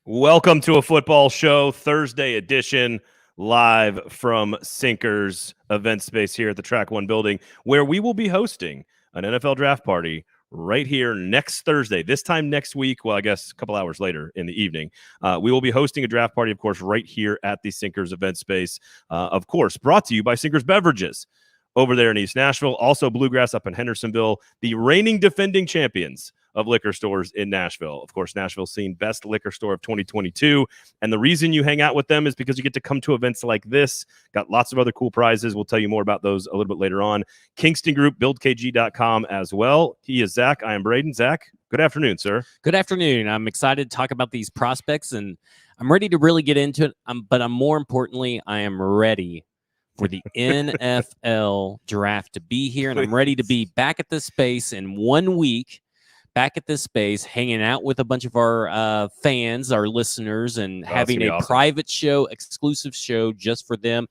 Welcome to a football show, Thursday edition, live from Sinkers event space here at the Track One building, where we will be hosting an NFL draft party right here next Thursday. This time next week, well, I guess a couple hours later in the evening, we will be hosting a draft party, of course, right here at the Sinkers event space. Of course, brought to you by Sinkers Beverages over there in East Nashville. Also, Bluegrass up in Hendersonville, the reigning defending champions of liquor stores in Nashville. Of course, Nashville's seen best liquor store of 2022. And the reason you hang out with them is because you get to come to events like this. Got lots of other cool prizes. We'll tell you more about those a little bit later on. Kingston Group, buildkg.com as well. He is Zach. I am Braden. Zach, good afternoon, sir. Good afternoon. I'm excited to talk about these prospects, and I'm ready to really get into it. But more importantly, I am ready for the NFL draft to be here, and I'm ready to be back at this space in 1 week. Back at this space, hanging out with a bunch of our fans, our listeners, and having a private show, exclusive show just for them,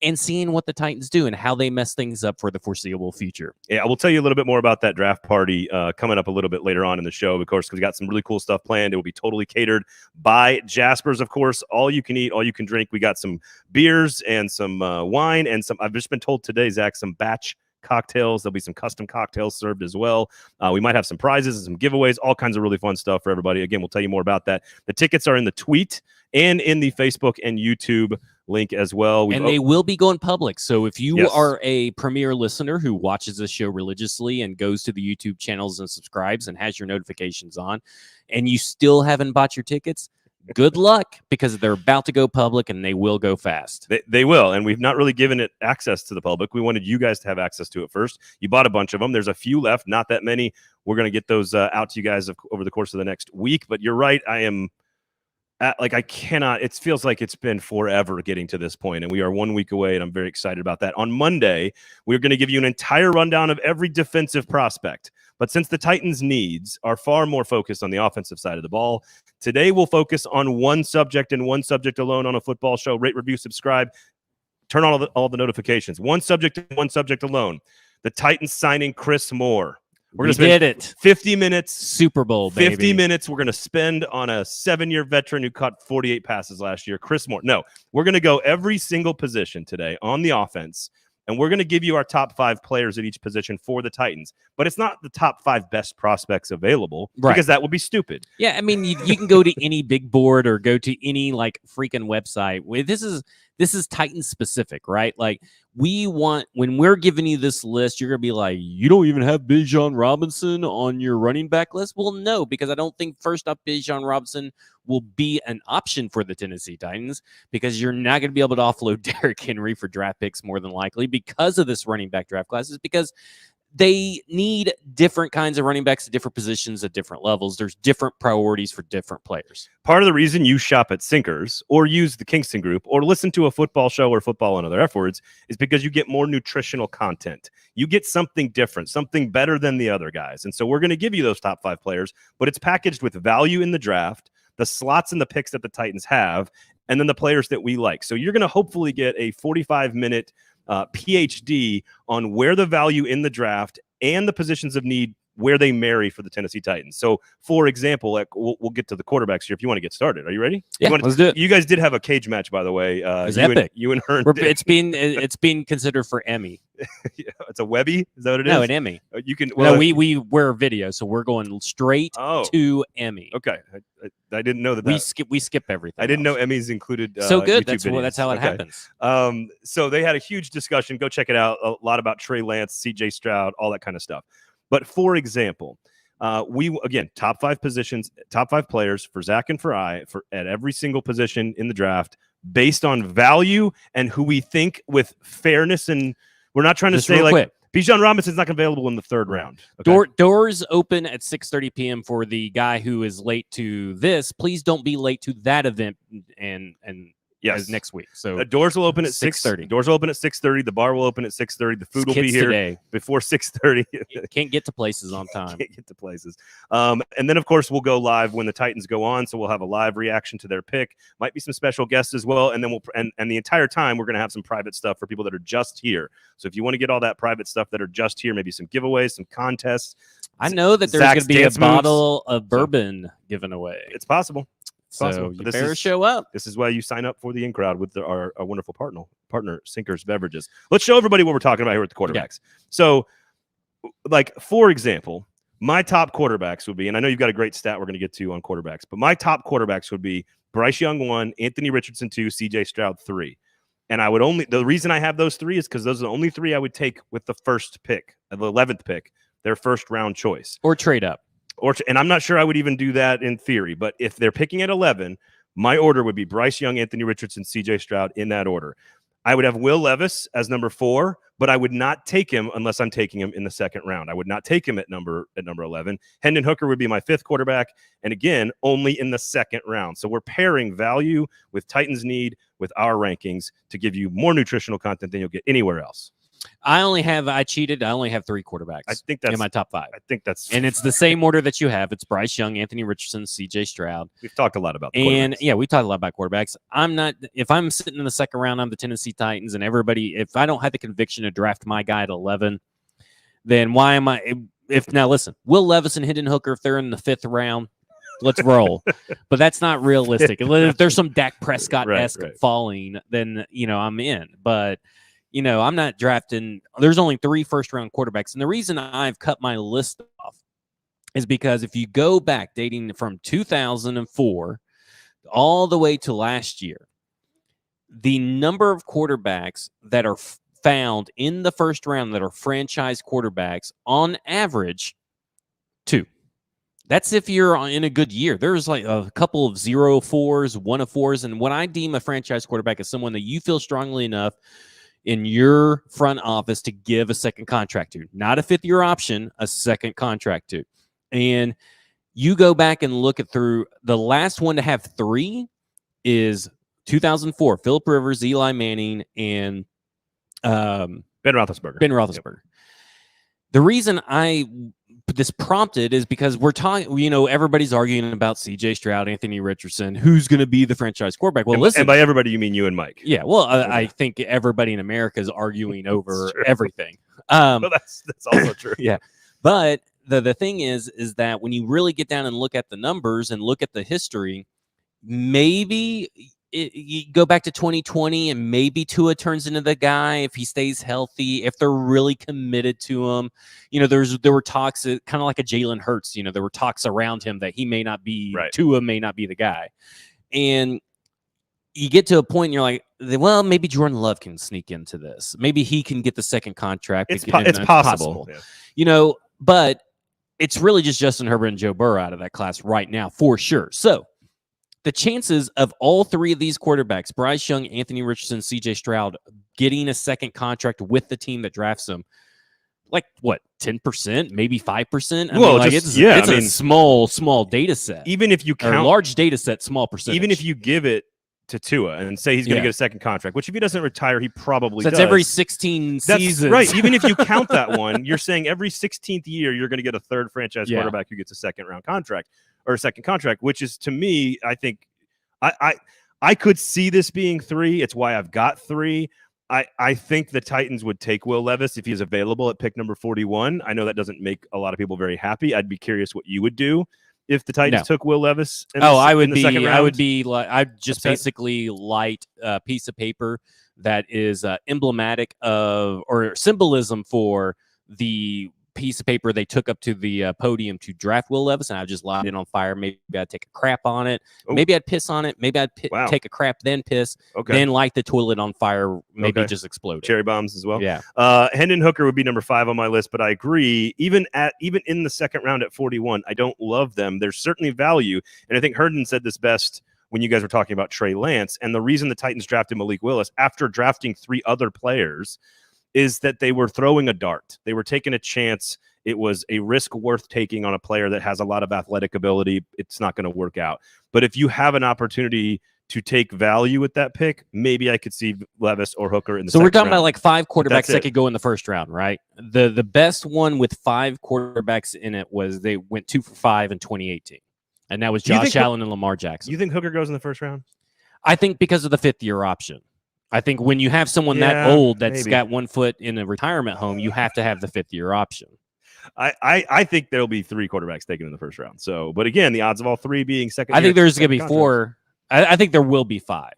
and seeing what the Titans do and how they mess things up for the foreseeable future. Yeah, we'll tell you a little bit more about that draft party coming up a little bit later on in the show, of course, because we got some really cool stuff planned. It will be totally catered by Jasper's, of course. All you can eat, all you can drink. We got some beers and some wine and some, I've just been told today, Zach, some batch cocktails. There'll be some custom cocktails served as well. We might have some prizes and some giveaways, all kinds of really fun stuff for everybody. Again, we'll tell you more about that. The tickets are in the tweet and in the Facebook and YouTube link as well. And they will be going public. So if you are a premier listener who watches this show religiously and goes to the YouTube channels and subscribes and has your notifications on, and you still haven't bought your tickets, good luck, because they're about to go public and they will go fast. They will, and we've not really given it access to the public. We wanted you guys to have access to it first. You bought a bunch of them. There's a few left, not that many. We're going to get those out to you guys over the course of the next week. But you're right. I am I cannot. It feels like it's been forever getting to this point, and we are 1 week away, and I'm very excited about that. On Monday, we're going to give you an entire rundown of every defensive prospect. But since the Titans' needs are far more focused on the offensive side of the ball, today we'll focus on one subject and one subject alone on a football show. Rate, review, subscribe, turn on all the notifications. One subject and one subject alone. The Titans signing Chris Moore. We're going to spend it. 50 minutes. Super Bowl, baby. 50 minutes we're going to spend on a 7-year veteran who caught 48 passes last year, Chris Moore. No, we're going to go every single position today on the offense, and we're going to give you our top 5 players at each position for the Titans. But it's not the top 5 best prospects available, because that would be stupid. Yeah, I mean, you can go to any big board or go to any freaking website. This is Titan specific, right? Like, when we're giving you this list, you're going to be like, you don't even have Bijan Robinson on your running back list? Well, no, because I don't think first up Bijan Robinson will be an option for the Tennessee Titans, because you're not going to be able to offload Derrick Henry for draft picks more than likely because of this running back draft class, is because they need different kinds of running backs at different positions at different levels. There's different priorities for different players. Part of the reason you shop at Sinkers or use the Kingston Group or listen to a football show or Football and Other F Words is because you get more nutritional content. You get something different, something better than the other guys. And so we're going to give you those top 5 players, but it's packaged with value in the draft, the slots and the picks that the Titans have, and then the players that we like. So you're going to hopefully get a 45-minute PhD on where the value in the draft and the positions of need, where they marry for the Tennessee Titans. So, for example, we'll get to the quarterbacks here if you want to get started. Are you ready? Yeah, let's do it. You guys did have a cage match, by the way. It's epic. You and Hearn. It's being considered for Emmy. Yeah, it's a Webby? Is that what it is? No, an Emmy. You can. Well, no, we wear video, so we're going straight to Emmy. Okay, I didn't know that. We skip everything. I didn't know Emmys included. So good. YouTube That's how it happens. So they had a huge discussion. Go check it out. A lot about Trey Lance, C.J. Stroud, all that kind of stuff. But for example, top 5 positions, top 5 players for Zach and for at every single position in the draft, based on value and who we think with fairness. And we're not trying to say Bijan Robinson's not available in the 3rd round. Okay? Doors open at 6:30 p.m. for the guy who is late to this. Please don't be late to that event and next week. So doors will open at 6:30. Doors will open at 6:30. The bar will open at 6:30. The food will be here today before 6:30. Can't get to places on time. Can't get to places. And then, of course, we'll go live when the Titans go on. So we'll have a live reaction to their pick. Might be some special guests as well. And then and the entire time we're going to have some private stuff for people that are just here. So if you want to get all that private stuff that are just here, maybe some giveaways, some contests. I know that there's going to be a bottle of bourbon given away. It's possible. So you better show up. This is why you sign up for the in crowd with our wonderful partner, Sinkers Beverages. Let's show everybody what we're talking about here with the quarterbacks. Yeah. So, like, for example, my top quarterbacks would be, and I know you've got a great stat we're going to get to on quarterbacks, but my top quarterbacks would be Bryce Young 1, Anthony Richardson 2, CJ Stroud 3. And the reason I have those 3 is because those are the only 3 I would take with the first pick, the 11th pick, their first round choice. Or trade up. And I'm not sure I would even do that in theory, but if they're picking at 11, my order would be Bryce Young, Anthony Richardson, CJ Stroud in that order. I would have Will Levis as number 4, but I would not take him unless I'm taking him in the second round. I would not take him at number 11. Hendon Hooker would be my 5th quarterback, and again, only in the second round. So we're pairing value with Titans need with our rankings to give you more nutritional content than you'll get anywhere else. I cheated. I only have 3 quarterbacks. I think that's in my top 5. I think that's, and it's the same order that you have. It's Bryce Young, Anthony Richardson, CJ Stroud. We've talked a lot about and yeah, we talked a lot about quarterbacks. If I'm sitting in the second round, I'm the Tennessee Titans, and if I don't have the conviction to draft my guy at 11, then why am I? Now listen, Will Levis and Hendon Hooker, if they're in the 5th round, let's roll. But that's not realistic. If there's some Dak Prescott-esque falling, then I'm in. But I'm not drafting. There's only 3 first-round quarterbacks. And the reason I've cut my list off is because if you go back dating from 2004 all the way to last year, the number of quarterbacks that are found in the first round that are franchise quarterbacks, on average, 2. That's if you're in a good year. There's like a couple of 0-4s, 1-4s. And what I deem a franchise quarterback is someone that you feel strongly enough in your front office to give a second contract to, not a 5th-year option, a second contract to. And you go back and look through the last one to have 3 is 2004, Phillip Rivers, Eli Manning, and Ben Roethlisberger. Yep. The reason this prompted is because we're talking, everybody's arguing about CJ Stroud, Anthony Richardson, who's going to be the franchise quarterback. Well, listen. And by everybody, you mean you and Mike. Yeah. Well, I think everybody in America is arguing over everything. Well, that's also true. Yeah. But the thing is that when you really get down and look at the numbers and look at the history, maybe you go back to 2020 and maybe Tua turns into the guy if he stays healthy, if they're really committed to him. There were talks, kind of like a Jalen Hurts, there were talks around him that he may not be, Tua may not be the guy. And you get to a point and you're like, well, maybe Jordan Love can sneak into this. Maybe he can get the second contract. It's possible. Yeah. But it's really just Justin Herbert and Joe Burrow out of that class right now, for sure. So the chances of all 3 of these quarterbacks, Bryce Young, Anthony Richardson, CJ Stroud, getting a second contract with the team that drafts them, like what, 10%, maybe 5%? It's a small data set. Even if you count large data set, small percentage. Even if you give it to Tua and say he's going to get a second contract, which if he doesn't retire, he probably does. That's every 16 seasons. Right. Even if you count that one, you're saying every 16th year you're going to get a 3rd franchise quarterback who gets a second-round contract. Or a second contract, which is, to me, I think I could see this being 3. It's why I've got 3. I think the Titans would take Will Levis if he's available at pick number 41. I know that doesn't make a lot of people very happy. I'd be curious what you would do if the Titans took Will Levis. I would I'd just basically light a piece of paper that is emblematic of or symbolism for the piece of paper they took up to the podium to draft Will Levis, and I just light it on fire. Maybe I'd take a crap on it. Ooh. Maybe I'd piss on it. Maybe I'd take a crap, then piss, then light the toilet on fire. Maybe just explode it. Cherry bombs as well. Yeah. Hendon Hooker would be number 5 on my list, but I agree. Even in the second round at 41, I don't love them. There's certainly value, and I think Herndon said this best when you guys were talking about Trey Lance. And the reason the Titans drafted Malik Willis after drafting 3 other players is that they were throwing a dart. They were taking a chance. It was a risk worth taking on a player that has a lot of athletic ability. It's not going to work out. But if you have an opportunity to take value with that pick, maybe I could see Levis or Hooker in the second round. So we're talking about like 5 quarterbacks that could go in the first round, right? The best one with 5 quarterbacks in it was they went 2 for 5 in 2018. And that was Josh Allen and Lamar Jackson. You think Hooker goes in the first round? I think because of the 5th-year option. I think when you have someone that old that's got one foot in a retirement home, you have to have the 5th-year option. I think there'll be 3 quarterbacks taken in the first round. So, but again, the odds of all 3 being second. I think there's going to be 4. I think there will be 5.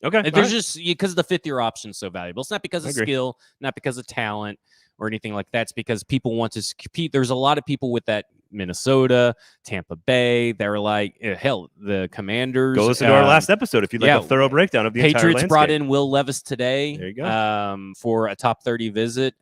Okay, There's just because the 5th-year option is so valuable. It's not because of skill, not because of talent or anything like that. It's because people want to compete. There's a lot of people with that Minnesota, Tampa Bay. They're like, hell, the Commanders. Go listen to our last episode if you'd like a thorough breakdown of the entire Patriots landscape. brought in Will Levis today. There you go. For a top 30 visit.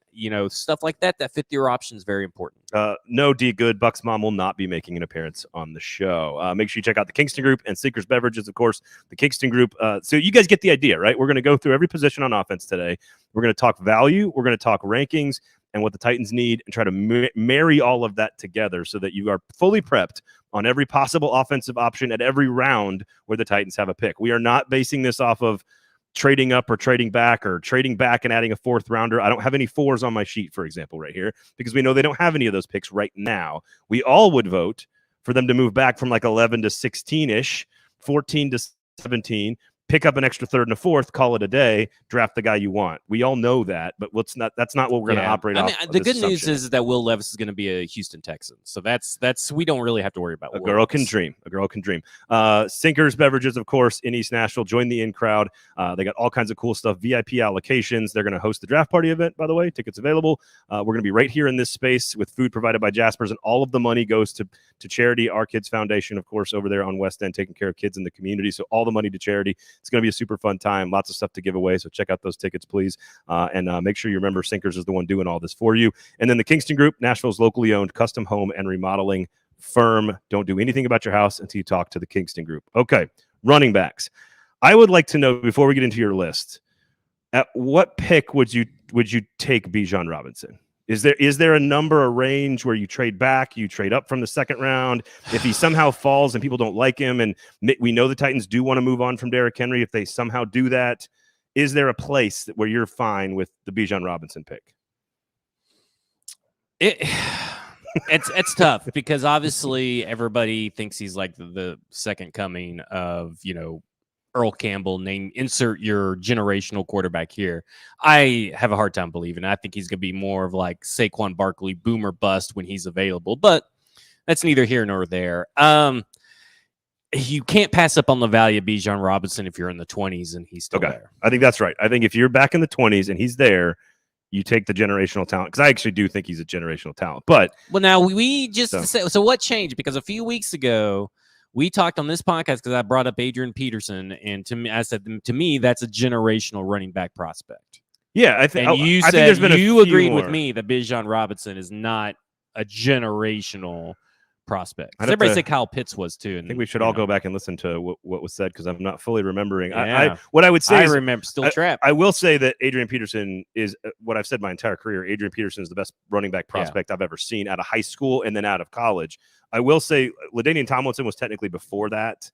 Stuff like that. That 5th-year option is very important. No, D. Good. Buck's mom will not be making an appearance on the show. Make sure you check out the Kingston Group and Sinkers Beverages, of course, the Kingston Group. So you guys get the idea, right? We're going to go through every position on offense today. We're going to talk value. We're going to talk rankings and what the Titans need and try to marry all of that together so that you are fully prepped on every possible offensive option at every round where the Titans have a pick. We are not basing this off of trading up or trading back and adding a 4th rounder. I don't have any 4s on my sheet, for example, right here, because we know they don't have any of those picks right now. We all would vote for them to move back from like 11 to 16-ish, 14 to 17, pick up an extra 3rd and a 4th, call it a day, draft the guy you want. We all know that, but that's not what we're going to operate off. The good news is that Will Levis is going to be a Houston Texan. So that's we don't really have to worry about A girl can dream. Sinkers Beverages, of course, in East Nashville. Join the in crowd. They got all kinds of cool stuff, VIP allocations. They're going to host the draft party event, by the way. Tickets available. We're going to be right here in this space with food provided by Jaspers, and all of the money goes to charity, Our Kids Foundation, of course, over there on West End, taking care of kids in the community. So all the money to charity. It's going to be a super fun time. Lots of stuff to give away. So check out those tickets, please. And make sure you remember Sinkers is the one doing all this for you. And then the Kingston Group, Nashville's locally owned custom home and remodeling firm. Don't do anything about your house until you talk to the Kingston Group. Okay, running backs. I would like to know, before we get into your list, at what pick would you take Bijan Robinson? Is there a number, a range where you trade back, you trade up from the 2nd round? If he somehow falls and people don't like him, and we know the Titans do want to move on from Derrick Henry, if they somehow do that, is there a place where you're fine with the Bijan Robinson pick? It's tough because obviously everybody thinks he's like the second coming of, Earl Campbell, insert your generational quarterback here. I have a hard time believing it. I think he's going to be more of like Saquon Barkley, boomer bust when he's available, but that's neither here nor there. You can't pass up on the value of Bijan Robinson if you're in the 20s and he's still there. I think that's right. I think if you're back in the 20s and he's there, you take the generational talent, because I actually do think he's a generational talent. But now we just so what changed? Because a few weeks ago, we talked on this podcast because I brought up Adrian Peterson, and to me, I said to me that's a generational running back prospect. Yeah, I think there's been you agreed with me that Bijan Robinson is not a generational prospect. Everybody said Kyle Pitts was too. And, I think we should all go back and listen to what was said, because I'm not fully remembering. What I would say is, remember still trapped. I will say that Adrian Peterson is what I've said my entire career. Adrian Peterson is the best running back prospect I've ever seen out of high school and then out of college. I will say LaDainian Tomlinson was technically before that.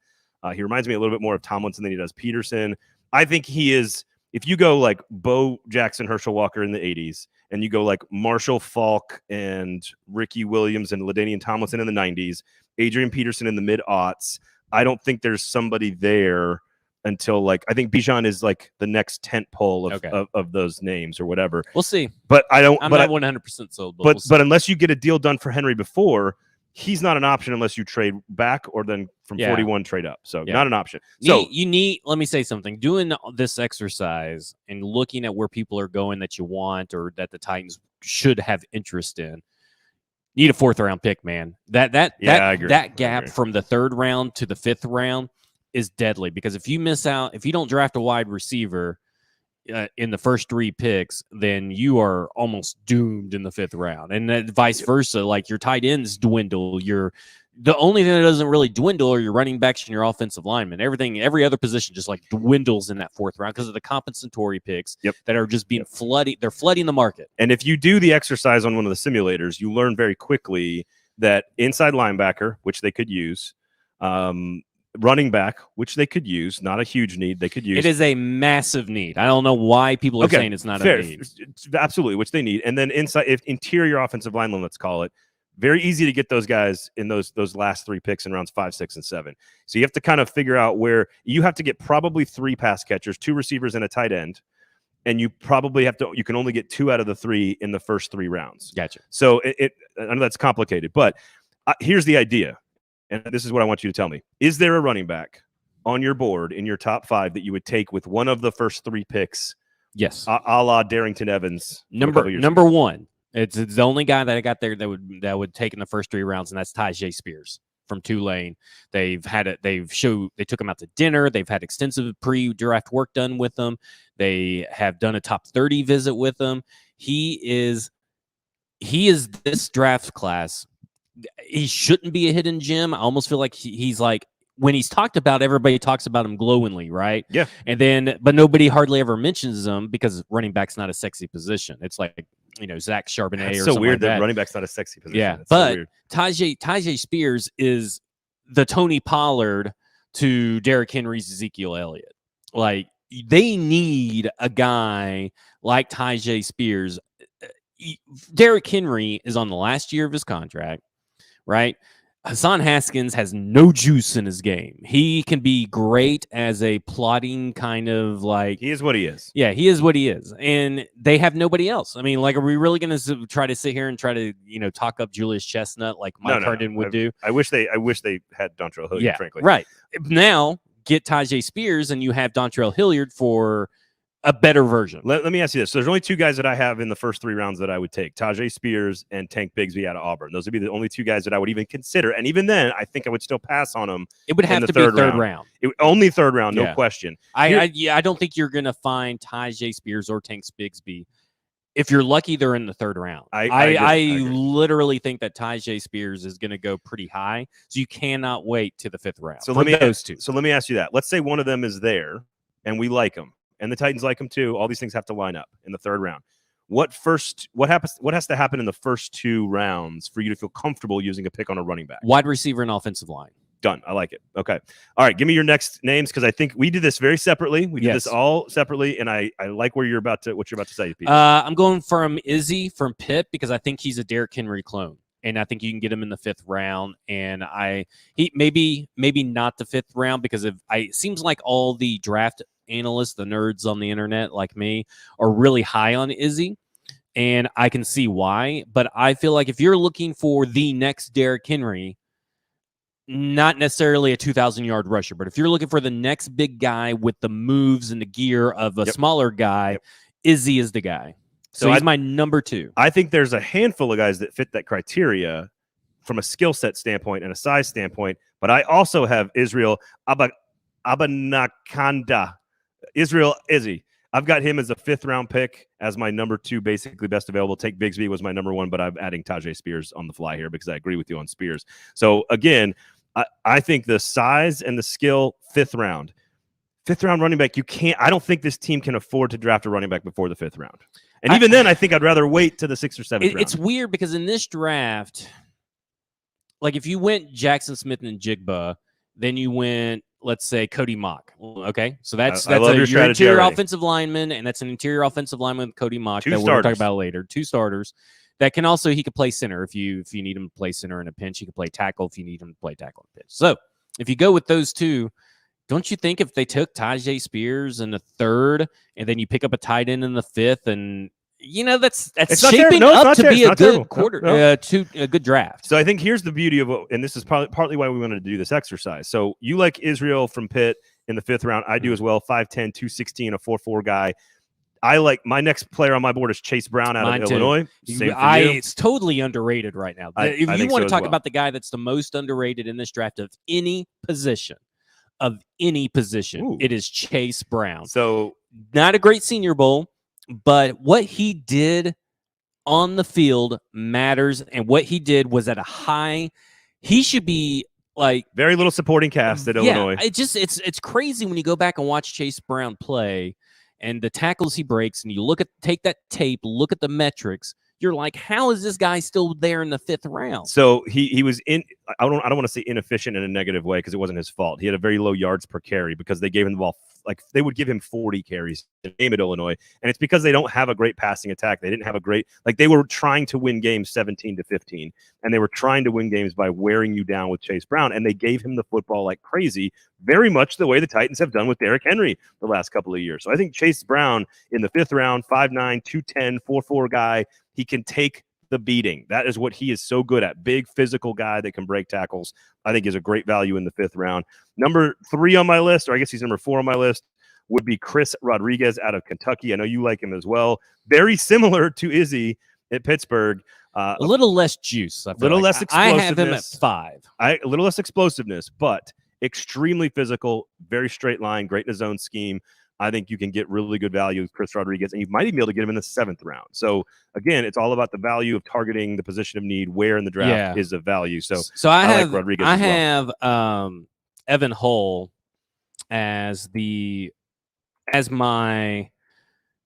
He reminds me a little bit more of Tomlinson than he does Peterson. I think he is, if you go like Bo Jackson, Herschel Walker in the 80s, and you go like Marshall Faulk and Ricky Williams and LaDainian Tomlinson in the 90s, Adrian Peterson in the mid-aughts, I don't think there's somebody there until I think Bijan is like the next tent pole of those names or whatever. We'll see. But I'm not 100% sold. But unless you get a deal done for Henry before, he's not an option unless you trade back or then from 41 trade up. So not an option. So you need, let me say something, doing this exercise and looking at where people are going that you want or that the Titans should have interest in, need a 4th round pick, man. That gap from the 3rd round to the 5th round is deadly, because if you miss out, if you don't draft a wide receiver in the first 3 picks, then you are almost doomed in the 5th round, and vice versa. Like your tight ends dwindle. The only thing that doesn't really dwindle are your running backs and your offensive linemen. Every other position just like dwindles in that 4th round because of the compensatory picks that are just being flooded. They're flooding the market. And if you do the exercise on one of the simulators, you learn very quickly that inside linebacker, which they could use, running back, which they could use, not a huge need. They could use. It is a massive need. I don't know why people are saying it's not a need. Absolutely, which they need. And then interior offensive lineman, let's call it. Very easy to get those guys in those last 3 picks in rounds 5, 6, and 7. So you have to kind of figure out where you have to get probably 3 pass catchers, 2 receivers, and a tight end. and you probably you can only get 2 out of the 3 in the first 3 rounds. Gotcha. So I know that's complicated, but here's the idea, and this is what I want you to tell me. Is there a running back on your board in your top 5 that you would take with one of the first 3 picks? Yes. A la Darrington Evans. Number one. It's the only guy that I got there that would take in the first 3 rounds, and that's Tyjae Spears from Tulane. They took him out to dinner. They've had extensive pre-draft work done with him. They have done a top 30 visit with him. He is this draft class. He shouldn't be a hidden gem. I almost feel like he's like, when he's talked about, everybody talks about him glowingly, right? Yeah. But nobody hardly ever mentions him because running back's not a sexy position. It's like, Zach Charbonnet. It's or so something weird like that running back's not a sexy position. Yeah, it's but so weird. Tyjae Spears is the Tony Pollard to Derrick Henry's Ezekiel Elliott. Like, they need a guy like Tyjae Spears. Derrick Henry is on the last year of his contract, right? Hassan Haskins has no juice in his game. He can be great as a plotting kind of like... He is what he is. Yeah, he is what he is. And they have nobody else. I mean, like, are we really going to try to sit here and try to, talk up Julius Chestnut like Mike Harden would do? I wish they had Dontrell Hilliard, frankly. Right. Now, get Tyjae Spears and you have Dontrell Hilliard for a better version. Let me ask you this. So there's only 2 guys that I have in the first 3 rounds that I would take. Tyjae Spears and Tank Bigsby out of Auburn. Those would be the only 2 guys that I would even consider. And even then, I think I would still pass on them. It would have to be third round. Only third round, no question. I don't think you're going to find Tyjae Spears or Tank Bigsby. If you're lucky, they're in the third round. I literally think that Tyjae Spears is going to go pretty high. So you cannot wait to the 5th round. So let me ask you that. Let's say one of them is there and we like them. And the Titans like him too. All these things have to line up in the 3rd round. What has to happen in the first 2 rounds for you to feel comfortable using a pick on a running back? Wide receiver and offensive line. Done. I like it. Okay. All right. Give me your next names, because I think we did this very separately. We did this all separately, and I like what you're about to say, Pete. I'm going from Izzy from Pitt because I think he's a Derrick Henry clone. And I think you can get him in the 5th round. And he maybe not the 5th round, because it seems like all the draft analysts, the nerds on the internet like me, are really high on Izzy. And I can see why. But I feel like if you're looking for the next Derrick Henry, not necessarily a 2,000-yard rusher, but if you're looking for the next big guy with the moves and the gear of a smaller guy, Izzy is the guy. So he's my number 2. I think there's a handful of guys that fit that criteria from a skill set standpoint and a size standpoint, but I also have Israel Abanikanda. Israel Izzy. I've got him as a 5th round pick as my number 2, basically best available. Take Bigsby was my number 1, but I'm adding Tyjae Spears on the fly here because I agree with you on Spears. So again, I think the size and the skill, 5th round. 5th round running back, I don't think this team can afford to draft a running back before the 5th round. And even then, I think I'd rather wait to the 6th or 7th round. It's weird because in this draft, like if you went Jackson Smith and Jigba, then you went, let's say, Cody Mock. Okay, so that's your interior offensive lineman, and that's an interior offensive lineman with Cody Mock that we're going to talk about later. 2 starters that can also, he could play center if you need him to play center in a pinch. He could play tackle if you need him to play tackle in a pinch. So if you go with those 2, don't you think if they took Tyjae Spears in the 3rd and then you pick up a tight end in the 5th, and that's shaping up to be a good a good draft. So I think here's the beauty of it, and this is partly why we wanted to do this exercise. So you like Israel from Pitt in the 5th round. I do as well. 5'10", 216, a 4.4 guy. I like my next player on my board is Chase Brown out of Illinois. It's totally underrated right now. If you want to talk about the guy that's the most underrated in this draft of any position, it is Chase Brown. So not a great Senior Bowl, but what he did on the field matters, and what he did was at a high. He should be like very little supporting cast at Illinois. It's crazy when you go back and watch Chase Brown play and the tackles he breaks, and you take that tape, look at the metrics. you're like, how is this guy still there in the 5th round? So he was in. I don't want to say inefficient in a negative way because it wasn't his fault. He had a very low yards per carry because they gave him the ball. Like they would give him 40 carries in the game at Illinois, and it's because they don't have a great passing attack. They didn't have a great they were trying to win games 17-15, and they were trying to win games by wearing you down with Chase Brown, and they gave him the football like crazy, very much the way the Titans have done with Derrick Henry the last couple of years. So I think Chase Brown in the 5th round, 5'9", 210, 4'4" guy, he can take the beating. That is what he is so good at. Big physical guy that can break tackles. I think is a great value in the 5th round. Number 3 on my list, or I guess he's number 4 on my list, would be Chris Rodriguez out of Kentucky. I know you like him as well. Very similar to Izzy at Pittsburgh. A little less juice. A little less explosiveness. I have him at 5. A little less explosiveness, but extremely physical, very straight line, great in his own scheme. I think you can get really good value with Chris Rodriguez, and you might even be able to get him in the 7th round. So, again, it's all about the value of targeting the position of need, where in the draft is of value. So I have, like Rodriguez I as well. have Evan Hull as my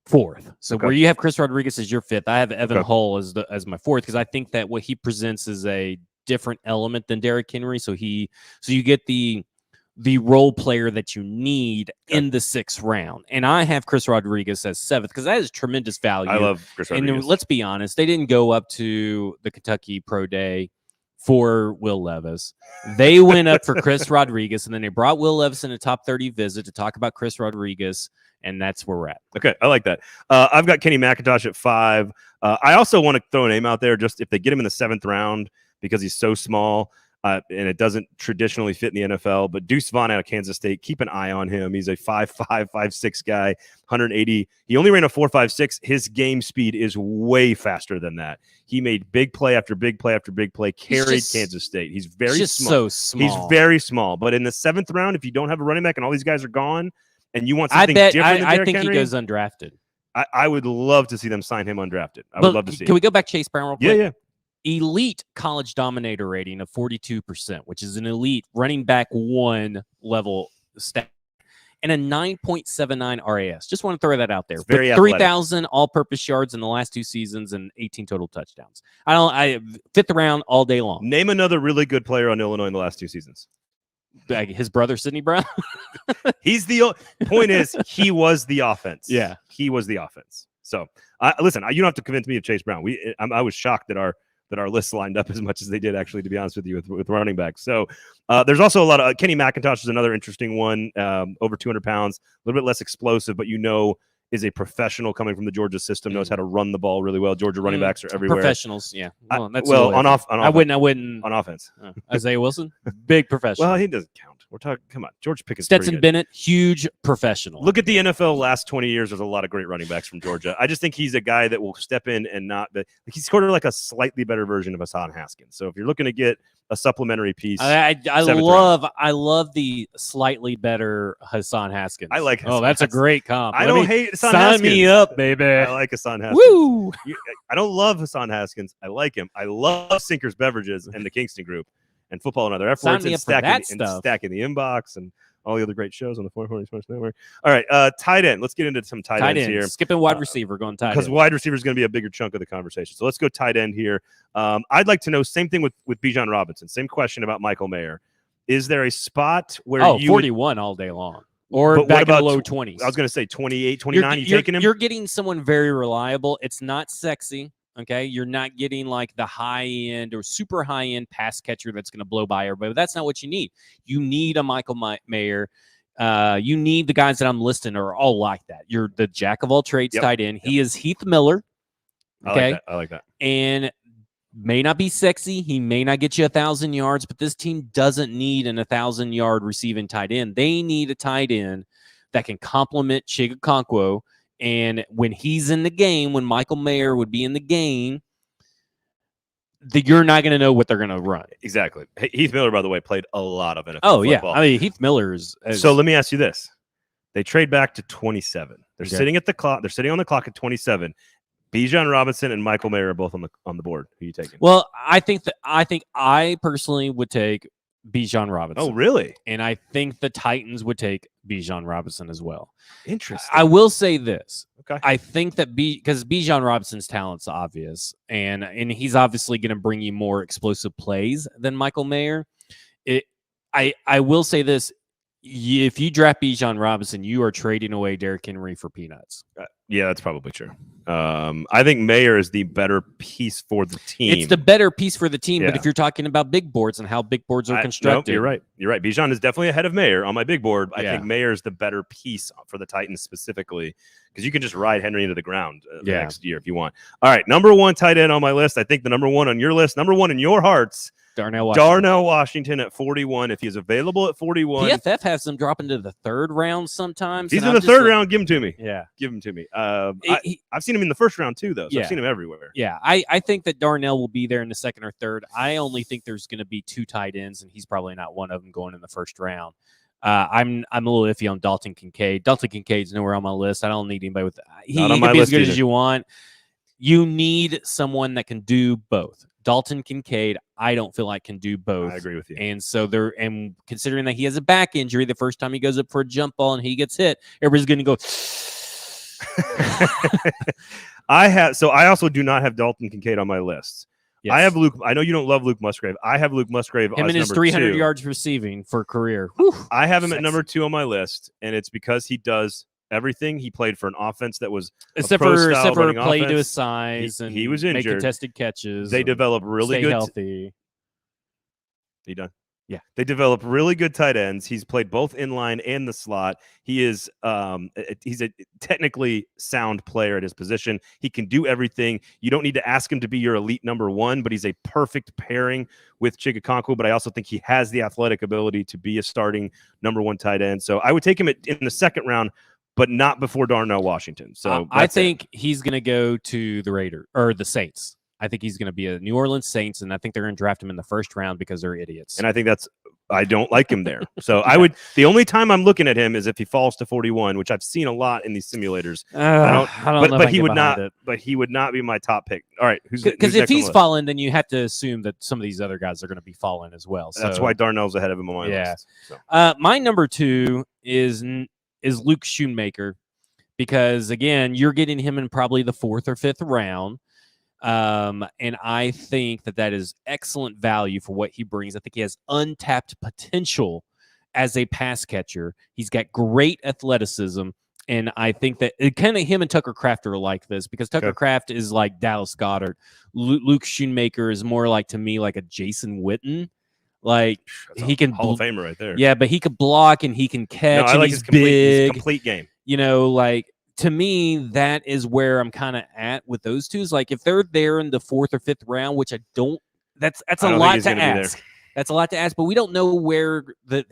4th. So where you have Chris Rodriguez as your 5th, I have Evan Hull as my 4th because I think that what he presents is a different element than Derrick Henry. So you get the role player that you need in the 6th round. And I have Chris Rodriguez as 7th because that is tremendous value. I love Chris Rodriguez. And let's be honest, they didn't go up to the Kentucky Pro Day for Will Levis. They went up for Chris Rodriguez, and then they brought Will Levis in a top 30 visit to talk about Chris Rodriguez, and that's where we're at. Okay, I like that. I've got Kenny McIntosh at 5. I also want to throw a name out there, just if they get him in the 7th round because he's so small, and it doesn't traditionally fit in the NFL, but Deuce Vaughn out of Kansas State, keep an eye on him. He's a 5'5", 5'6" guy, 180. He only ran a 4.56. His game speed is way faster than that. He made big play after big play after big play, carried Kansas State. He's very small. So small. He's very small. But in the 7th round, if you don't have a running back and all these guys are gone, and you want something different than Derrick think Henry, he goes undrafted. I would love to see them sign him undrafted. I would love to see Can we go back to Chase Brown real quick? Yeah. Elite college dominator rating of 42%, which is an elite running back 1 level stat, and a 9.79 RAS. Just want to throw that out there. 3,000 all-purpose yards in the last 2 seasons and 18 total touchdowns. I 5th round all day long. Name another really good player on Illinois in the last 2 seasons. His brother, Sidney Brown. He's the point is he was the offense. Yeah, he was the offense. So listen, you don't have to convince me of Chase Brown. I was shocked that our lists lined up as much as they did, actually, to be honest with you, with running backs. So there's also a lot of Kenny McIntosh is another interesting one, over 200 pounds, a little bit less explosive, but is a professional coming from the Georgia system, knows how to run the ball really well. Georgia running backs are everywhere. Professionals, yeah. Well, that's on offense. I wouldn't on offense. Isaiah Wilson, big professional. Well, he doesn't count. We're talking. Come on, George Pickett's Stetson Bennett, huge professional. Look at the NFL last 20 years. There's a lot of great running backs from Georgia. I just think he's a guy that will step in and not. He's sort of like a slightly better version of Hassan Haskins. So if you're looking to get a supplementary piece, I love the slightly better Hassan Haskins. I like. Oh, that's a great comp. I don't hate Hassan Sign Haskins. me up, baby. I like Hassan Haskins. Woo! I don't love Hassan Haskins. I like him. I love Sinkers Beverages and the Kingston Group and Football and Other Efforts and stacking the inbox and all the other great shows on the 440 Sports Network. All right, tight end. Let's get into some tight ends here. Skipping wide receiver, going tight end. Because wide receiver is going to be a bigger chunk of the conversation. So let's go tight end here. I'd like to know, same thing with Bijan Robinson. Same question about Michael Mayer. Is there a spot where 41 all day long? Or back in the low 20s? I was going to say 28, 29. You taking him? You're getting someone very reliable. It's not sexy. Okay, you're not getting like the high end or super high end pass catcher that's going to blow by everybody. But that's not what you need. You need a Michael Mayer. You need the guys that I'm listing are all like that. You're the jack of all trades tight end. He is Heath Miller. Okay, I like that. And may not be sexy. He may not get you 1,000 yards, but this team doesn't need an 1,000-yard receiving tight end. They need a tight end that can complement Chigakonkwo. And when he's in the game, when Michael Mayer would be in the game, you're not going to know what they're going to run. Exactly. Heath Miller, by the way, played a lot of NFL football. Yeah. I mean, Heath Miller is. So let me ask you this. They trade back to 27. They're sitting at the clock. They're sitting on the clock at 27. Bijan Robinson and Michael Mayer are both on the board. Who are you taking? Well, I think I personally would take Bijan Robinson. Oh, really? And I think the Titans would take Bijan Robinson as well. Interesting. I will say this. Okay. I think that because Bijan Robinson's talent's obvious, and he's obviously going to bring you more explosive plays than Michael Mayer. I will say this. If you draft Bijan Robinson, you are trading away Derrick Henry for peanuts. Yeah, that's probably true. I think Mayer is the better piece for the team. It's the better piece for the team, Yeah. but if you're talking about big boards and how big boards are constructed. No, you're right. You're right. Bijan is definitely ahead of Mayer on my big board. I Yeah. think Mayer is the better piece for the Titans specifically because you can just ride Henry into the ground next year if you want. All right, number 1 tight end on my list. I think the number 1 on your list, number 1 in your hearts, Darnell Washington at 41. If he's available at 41. PFF has them dropping to the 3rd round sometimes. He's in the 3rd round. Give him to me. Yeah. Give him to me. I've seen him in the 1st round too, though. So I've seen him everywhere. Yeah. I think that Darnell will be there in the 2nd or 3rd. I only think there's going to be 2 tight ends, and he's probably not one of them going in the 1st round. I'm a little iffy on Dalton Kincaid. Dalton Kincaid's nowhere on my list. I don't need anybody with he can be as good as you want. You need someone that can do both. Dalton Kincaid, I don't feel like can do both. I agree with you. And so and considering that he has a back injury, the first time he goes up for a jump ball and he gets hit, everybody's going to go. I also do not have Dalton Kincaid on my list. Yes. I have Luke. I know you don't love Luke Musgrave. I have Luke Musgrave. Him and his 300 yards receiving for career. Whew, I have him at number 2 on my list, and it's because he does everything. He played for an offense that was except for play to his size and he was injured. Make contested catches. They develop really good. Healthy. You done? Yeah. They develop really good tight ends. He's played both inline and the slot. He is he's a technically sound player at his position. He can do everything. You don't need to ask him to be your elite number 1, but he's a perfect pairing with Chigakonkwo. But I also think he has the athletic ability to be a starting number 1 tight end. So I would take him in the 2nd round, but not before Darnell Washington. So I think he's going to go to the Raiders or the Saints. I think he's going to be a New Orleans Saints, and I think they're going to draft him in the 1st round because they're idiots. And I think I don't like him there. So the only time I'm looking at him is if he falls to 41, which I've seen a lot in these simulators. But he would not be my top pick. All right. Because if he's fallen, then you have to assume that some of these other guys are going to be falling as well. So that's why Darnell's ahead of him on my list. So. My number 2 is Luke Schoonmaker, because again, you're getting him in probably the 4th or 5th round. And I think that is excellent value for what he brings. I think he has untapped potential as a pass catcher. He's got great athleticism. And I think that kind of him and Tucker Kraft are like this because Tucker Kraft is like Dallas Goedert. Luke Schoonmaker is more like, to me, like a Jason Witten. Like he can Hall of Famer right there. Yeah, but he could block and he can catch. No, I like his complete game. You know, like, to me, that is where I'm kind of at with those two. Is like if they're there in the 4th or 5th round, which I don't. That's a lot to ask. That's a lot to ask, but we don't know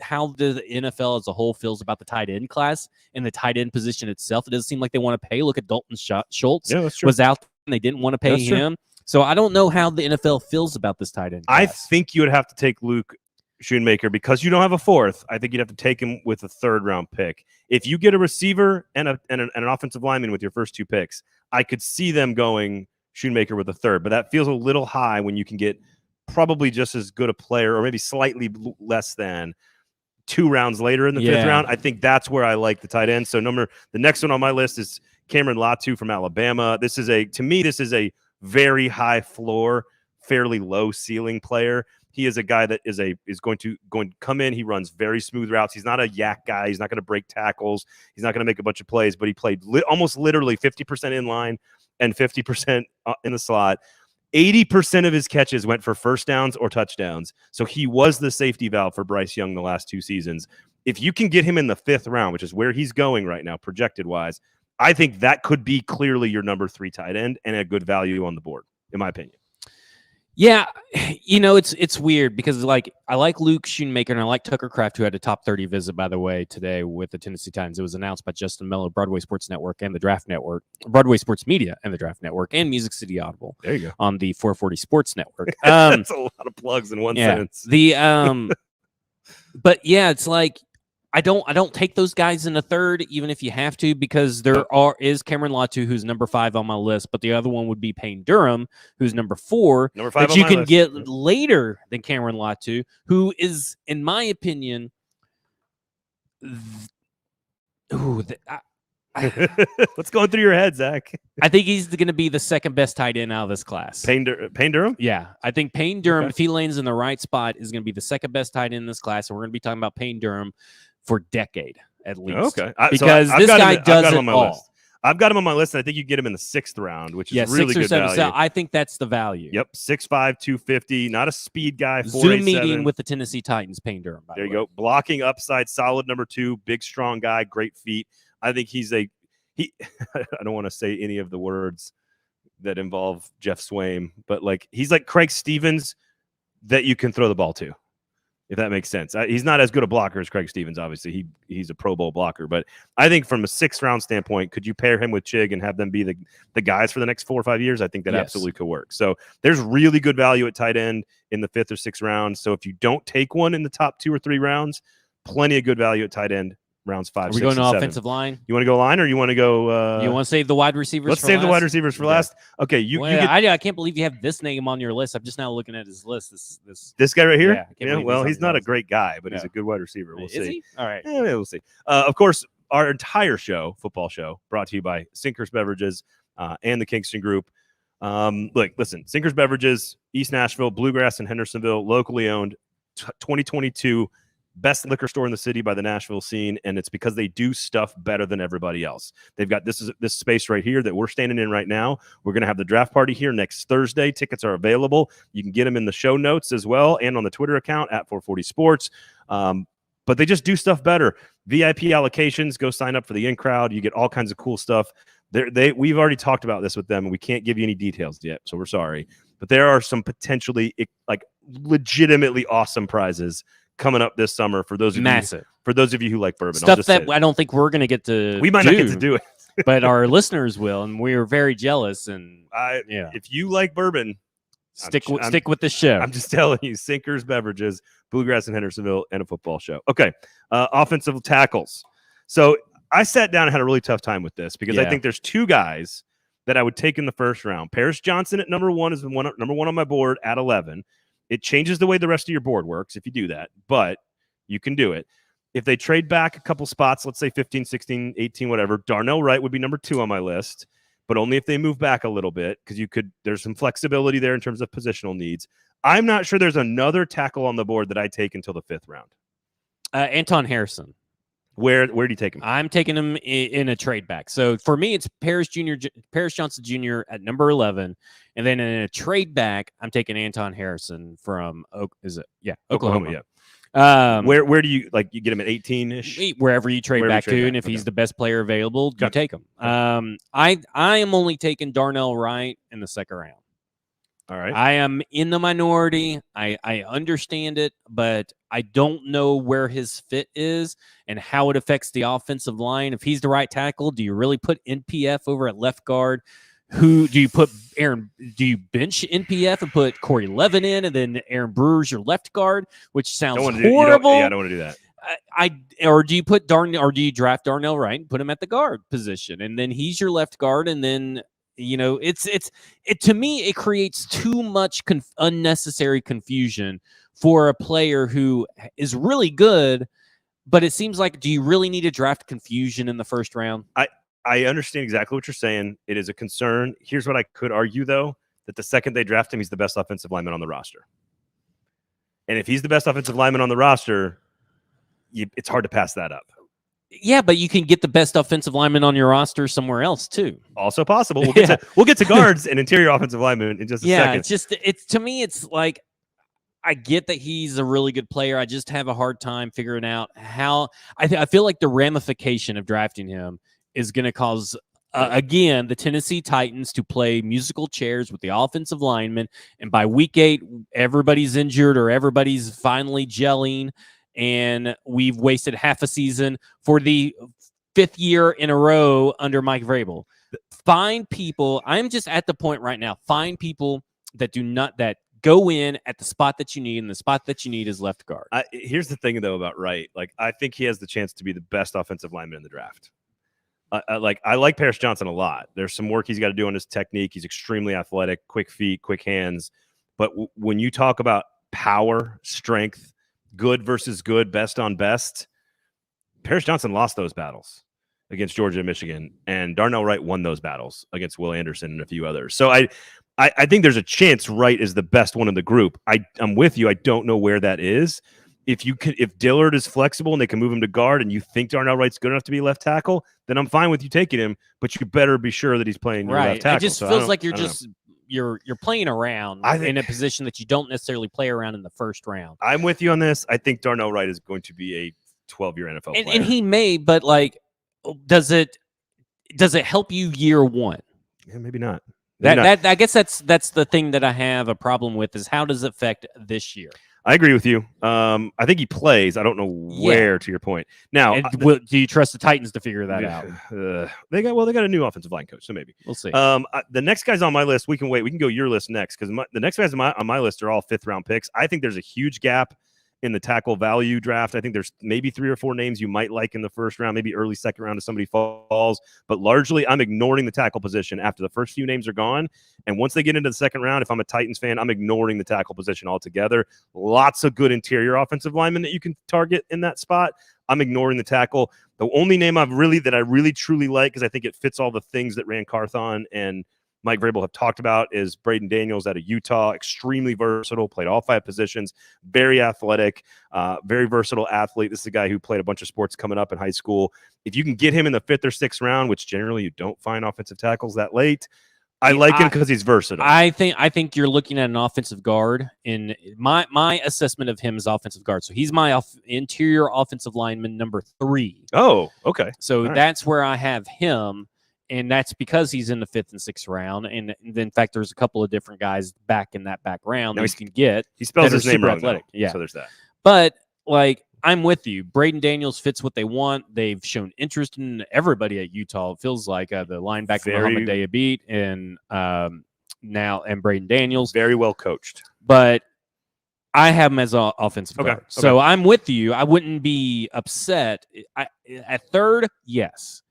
how the NFL as a whole feels about the tight end class and the tight end position itself. It doesn't seem like they want to pay. Look at Dalton Schultz. Yeah, that's true. Was out and they didn't want to pay him. So I don't know how the NFL feels about this tight end class. I think you would have to take Luke Schoonmaker because you don't have a 4th. I think you'd have to take him with a 3rd round pick. If you get a receiver and an offensive lineman with your first 2 picks, I could see them going Schoonmaker with a 3rd, but that feels a little high when you can get probably just as good a player or maybe slightly less than 2 rounds later in the 5th round. I think that's where I like the tight end. So the next one on my list is Cameron Latu from Alabama. To me, this is a very high floor, fairly low ceiling player. He is a guy that is going to come in. He runs very smooth routes. He's not a yak guy. He's not going to break tackles. He's not going to make a bunch of plays, but he played almost literally 50% in line and 50% in the slot. 80% of his catches went for first downs or touchdowns. So he was the safety valve for Bryce Young the last 2 seasons. If you can get him in the 5th round, which is where he's going right now, projected wise, I think that could be clearly your number 3 tight end and a good value on the board, in my opinion. Yeah, you know, it's weird because like I like Luke Schoonmaker and I like Tucker Kraft, who had a top 30 visit, by the way, today with the Tennessee Titans. It was announced by Justin Mello, Broadway Sports Network and the Draft Network, Broadway Sports Media and the Draft Network, and Music City Audible. There you go. On the 440 Sports Network. That's a lot of plugs in one sentence. But yeah, it's like I don't take those guys in the third, even if you have to, because there is Cameron Latu, who's number 5 on my list, but the other one would be Payne Durham, who's number 4. Number 5 that on you my can list. get later than Cameron Latu, who is, in my opinion, What's going through your head, Zach? I think he's going to be the second best tight end out of this class. Payne Durham? Yeah, I think Payne Durham, Okay. if he lands in the right spot, is going to be the second best tight end in this class, and we're going to be talking about Payne Durham for a decade at least. Okay, because this guy does it all. List. I've got him on my list, and I think you get him in the 6th round, which is really 6 or good 7. value. So I think that's the value. Yep, 6'5", 250, not a speed guy. Zoom meeting with the Tennessee Titans, Payne Durham. There you go. Blocking upside, solid number 2, big strong guy, great feet. I think he. I don't want to say any of the words that involve Jeff Swaim, but like he's like Craig Stevens that you can throw the ball to, if that makes sense. He's not as good a blocker as Craig Stevens, obviously. He's a Pro Bowl blocker, but I think from a 6th round standpoint, could you pair him with Chig and have them be the guys for the next 4 or 5 years? I think that absolutely could work. So there's really good value at tight end in the 5th or 6th round. So if you don't take one in the top 2 or 3 rounds, plenty of good value at tight end. Rounds 5, 6, Are we going to 7. offensive line? You want to go line, or you want to go? You want to save the wide receivers? Let's save the wide receivers for last. Okay, I can't believe you have this name on your list. I'm just now looking at his list. This guy right here. Yeah. Well, he's not a great guy, but he's a good wide receiver. We'll see. Is he? All right. Yeah, we'll see. Of course, our entire football show, brought to you by Sinkers Beverages and the Kingston Group. Look, listen, Sinkers Beverages, East Nashville, Bluegrass, and Hendersonville, locally owned, 2022. Best liquor store in the city by the Nashville scene, and it's because they do stuff better than everybody else. They've got this space right here that we're standing in right now. We're going to have the draft party here next Thursday. Tickets are available. You can get them in the show notes as well and on the Twitter account at 440 Sports. But they just do stuff better. VIP allocations, go sign up for the in-crowd. You get all kinds of cool stuff. We've already talked about this with them, and we can't give you any details yet, so we're sorry. But there are some potentially like legitimately awesome prizes coming up this summer for those of you who like bourbon. Stuff that I don't think we're going to get to. We might not get to do it, but our listeners will, and we are very jealous. And if you like bourbon, stick with the show. I'm just telling you, Sinkers Beverages, Bluegrass and Hendersonville, and a football show. Okay, offensive tackles. So I sat down and had a really tough time with this because I think there's 2 guys that I would take in the 1st round. Paris Johnson at number 1 is number 1 on my board at 11. It changes the way the rest of your board works if you do that, but you can do it. If they trade back a couple spots, let's say 15, 16, 18, whatever, Darnell Wright would be number 2 on my list, but only if they move back a little bit because there's some flexibility there in terms of positional needs. I'm not sure there's another tackle on the board that I take until the 5th round. Anton Harrison. Where do you take him? I'm taking him in a trade back. So for me, it's Paris Johnson Jr. at number 11, and then in a trade back, I'm taking Anton Harrison from Oklahoma. Yeah. Where do you like? You get him at 18-ish? Wherever you trade back to, and if he's the best player available, you take him. I am only taking Darnell Wright in the 2nd round. All right. I am in the minority. I understand it, but I don't know where his fit is and how it affects the offensive line. If he's the right tackle, do you really put NPF over at left guard? Who do you put? Do you bench NPF and put Corey Levin in, and then Aaron Brewer's your left guard, which sounds horrible. I don't want to do that. Or do you put or do you draft Darnell Wright and put him at the guard position, and then he's your left guard, and then it to me it creates too much unnecessary confusion for a player who is really good, but it seems like, do you really need to draft confusion in the 1st round? I understand exactly what you're saying. It is a concern. Here's what I could argue, though, that the second they draft him, he's the best offensive lineman on the roster. And if he's the best offensive lineman on the roster, it's hard to pass that up. Yeah, but you can get the best offensive lineman on your roster somewhere else too. Also possible. We'll get to guards and interior offensive linemen in just a second. It's to me, it's like, I get that he's a really good player. I just have a hard time figuring out how. I feel like the ramification of drafting him is going to cause again the Tennessee Titans to play musical chairs with the offensive linemen, and by week 8, everybody's injured or everybody's finally gelling. And we've wasted half a season for the 5th year in a row under Mike Vrabel. Find people. I'm just at the point right now. Find people that go in at the spot that you need, and the spot that you need is left guard. Here's the thing, though, about Wright. Like, I think he has the chance to be the best offensive lineman in the draft. I like Paris Johnson a lot. There's some work he's got to do on his technique. He's extremely athletic, quick feet, quick hands. But when you talk about power, strength, good versus good, best on best, Paris Johnson lost those battles against Georgia and Michigan, and Darnell Wright won those battles against Will Anderson and a few others. So I think there's a chance Wright is the best one in the group. I'm with you. I don't know where that is. If Dillard is flexible and they can move him to guard, and you think Darnell Wright's good enough to be left tackle, then I'm fine with you taking him. But you better be sure that he's playing your left tackle. It just feels like you're playing around in a position that you don't necessarily play around in the first round. I'm with you on this. I think Darnell Wright is going to be a 12-year NFL player. And he may, but like, does it help you year one? Yeah, maybe not. That I guess that's the thing that I have a problem with, is how does it affect this year? I agree with you. I think he plays. I don't know where, to your point. Now, do you trust the Titans to figure that out? They got a new offensive line coach, so maybe we'll see. The next guys on my list, we can wait. We can go your list next, because the next guys on my list are all 5th-round picks. I think there's a huge gap in the tackle value draft. I think there's maybe 3 or 4 names you might like in the first round, maybe early second round if somebody falls. But largely, I'm ignoring the tackle position after the first few names are gone. And once they get into the second round, if I'm a Titans fan, I'm ignoring the tackle position altogether. Lots of good interior offensive linemen that you can target in that spot. I'm ignoring the tackle. The only name I really truly like, because I think it fits all the things that Rand Carthon and Mike Vrabel have talked about, is Braden Daniels out of Utah. Extremely versatile, played all 5 positions, very athletic, very versatile athlete. This is a guy who played a bunch of sports coming up in high school. If you can get him in the 5th or 6th round, which generally you don't find offensive tackles that late, I like him because he's versatile. I think you're looking at an offensive guard. In my assessment of him is offensive guard. So he's my interior offensive lineman number 3. Oh, okay. So that's where I have him. And that's because he's in the 5th and 6th round. And in fact, there's a couple of different guys back in that back round that you can get. He spells his name wrong, athletic. Yeah. So there's that. But, like, I'm with you. Braden Daniels fits what they want. They've shown interest in everybody at Utah. It feels like the linebacker Muhammad Diabete and Braden Daniels. Very well coached. But I have him as an offensive guard. So I'm with you. I wouldn't be upset. At 3rd, yes.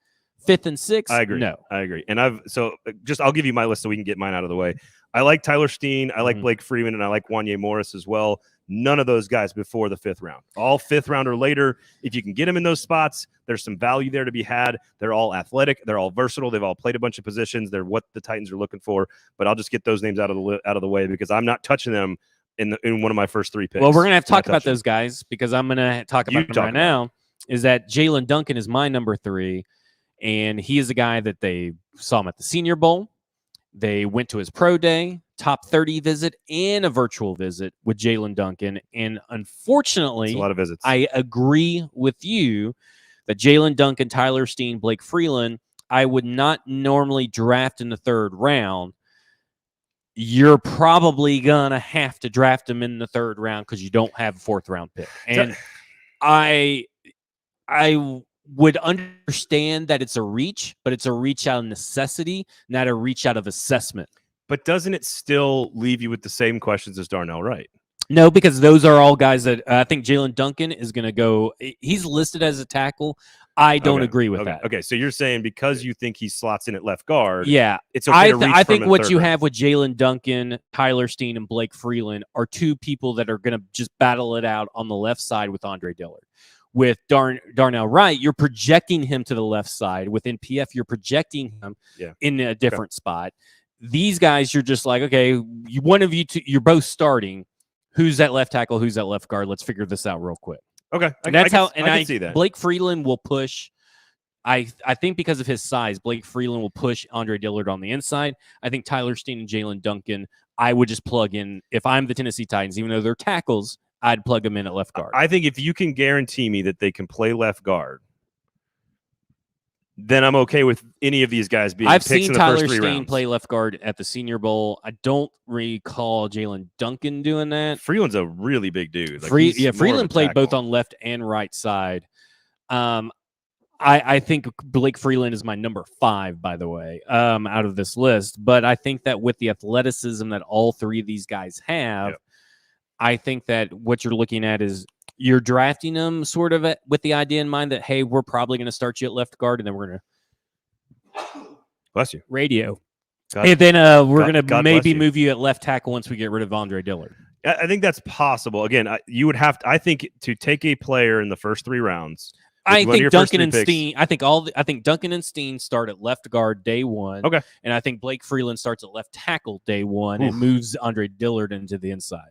5th and 6th, I agree. No, I agree. And I'll give you my list so we can get mine out of the way. I like Tyler Steen, I like Blake Freeman, and I like Wanye Morris as well. None of those guys before the 5th round. All 5th round or later. If you can get them in those spots, there's some value there to be had. They're all athletic. They're all versatile. They've all played a bunch of positions. They're what the Titans are looking for. But I'll just get those names out of the way, because I'm not touching them in one of my first 3 picks. Well, we're gonna have to talk about those guys, because I'm gonna talk about them right now. Is that Jalen Duncan is my number 3. And he is a guy that they saw him at the Senior Bowl. They went to his pro day, top 30 visit, and a virtual visit with Jalen Duncan. And unfortunately, a lot of visits. I agree with you that Jalen Duncan, Tyler Steen, Blake Freeland, I would not normally draft in the 3rd round. You're probably going to have to draft him in the 3rd round because you don't have a 4th round pick. And I would understand that it's a reach, but it's a reach out of necessity, not a reach out of assessment. But doesn't it still leave you with the same questions as Darnell Wright? No, because those are all guys that I think Jalen Duncan is going to go. He's listed as a tackle. I don't agree with that. Okay, so you're saying because you think he slots in at left guard, yeah, it's okay to reach I think from what you have with Jalen Duncan, Tyler Steen, and Blake Freeland are 2 people that are going to just battle it out on the left side with Andre Dillard. With Darnell Wright, you're projecting him to the left side. With NPF, you're projecting him in a different spot. These guys, you're just like, okay, one of you two, you're both starting. Who's that left tackle? Who's that left guard? Let's figure this out real quick. Okay, I can see that. Blake Freeland will push. I think because of his size, Blake Freeland will push Andre Dillard on the inside. I think Tyler Steen and Jalen Duncan, I would just plug in. If I'm the Tennessee Titans, even though they're tackles, I'd plug them in at left guard. I think if you can guarantee me that they can play left guard, then I'm okay with any of these guys being picks in the first 3 rounds. I've seen Tyler Steen play left guard at the Senior Bowl. I don't recall Jalen Duncan doing that. Freeland's a really big dude. Freeland played both on left and right side. I think Blake Freeland is my number 5, by the way, out of this list. But I think that with the athleticism that all three of these guys have, Yep. I think that what you're looking at is you're drafting them sort of with the idea in mind that, hey, we're probably going to start you at left guard, and then we're going to Bless you. radio. God, And then we're going to God maybe bless you. move you at left tackle once we get rid of Andre Dillard. I think that's possible. Again, you would have to, I think, to take a player in the first 3 rounds. I think Duncan and Steen. I think Duncan and Steen start at left guard day 1. Okay. And I think Blake Freeland starts at left tackle day 1 and moves Andre Dillard into the inside.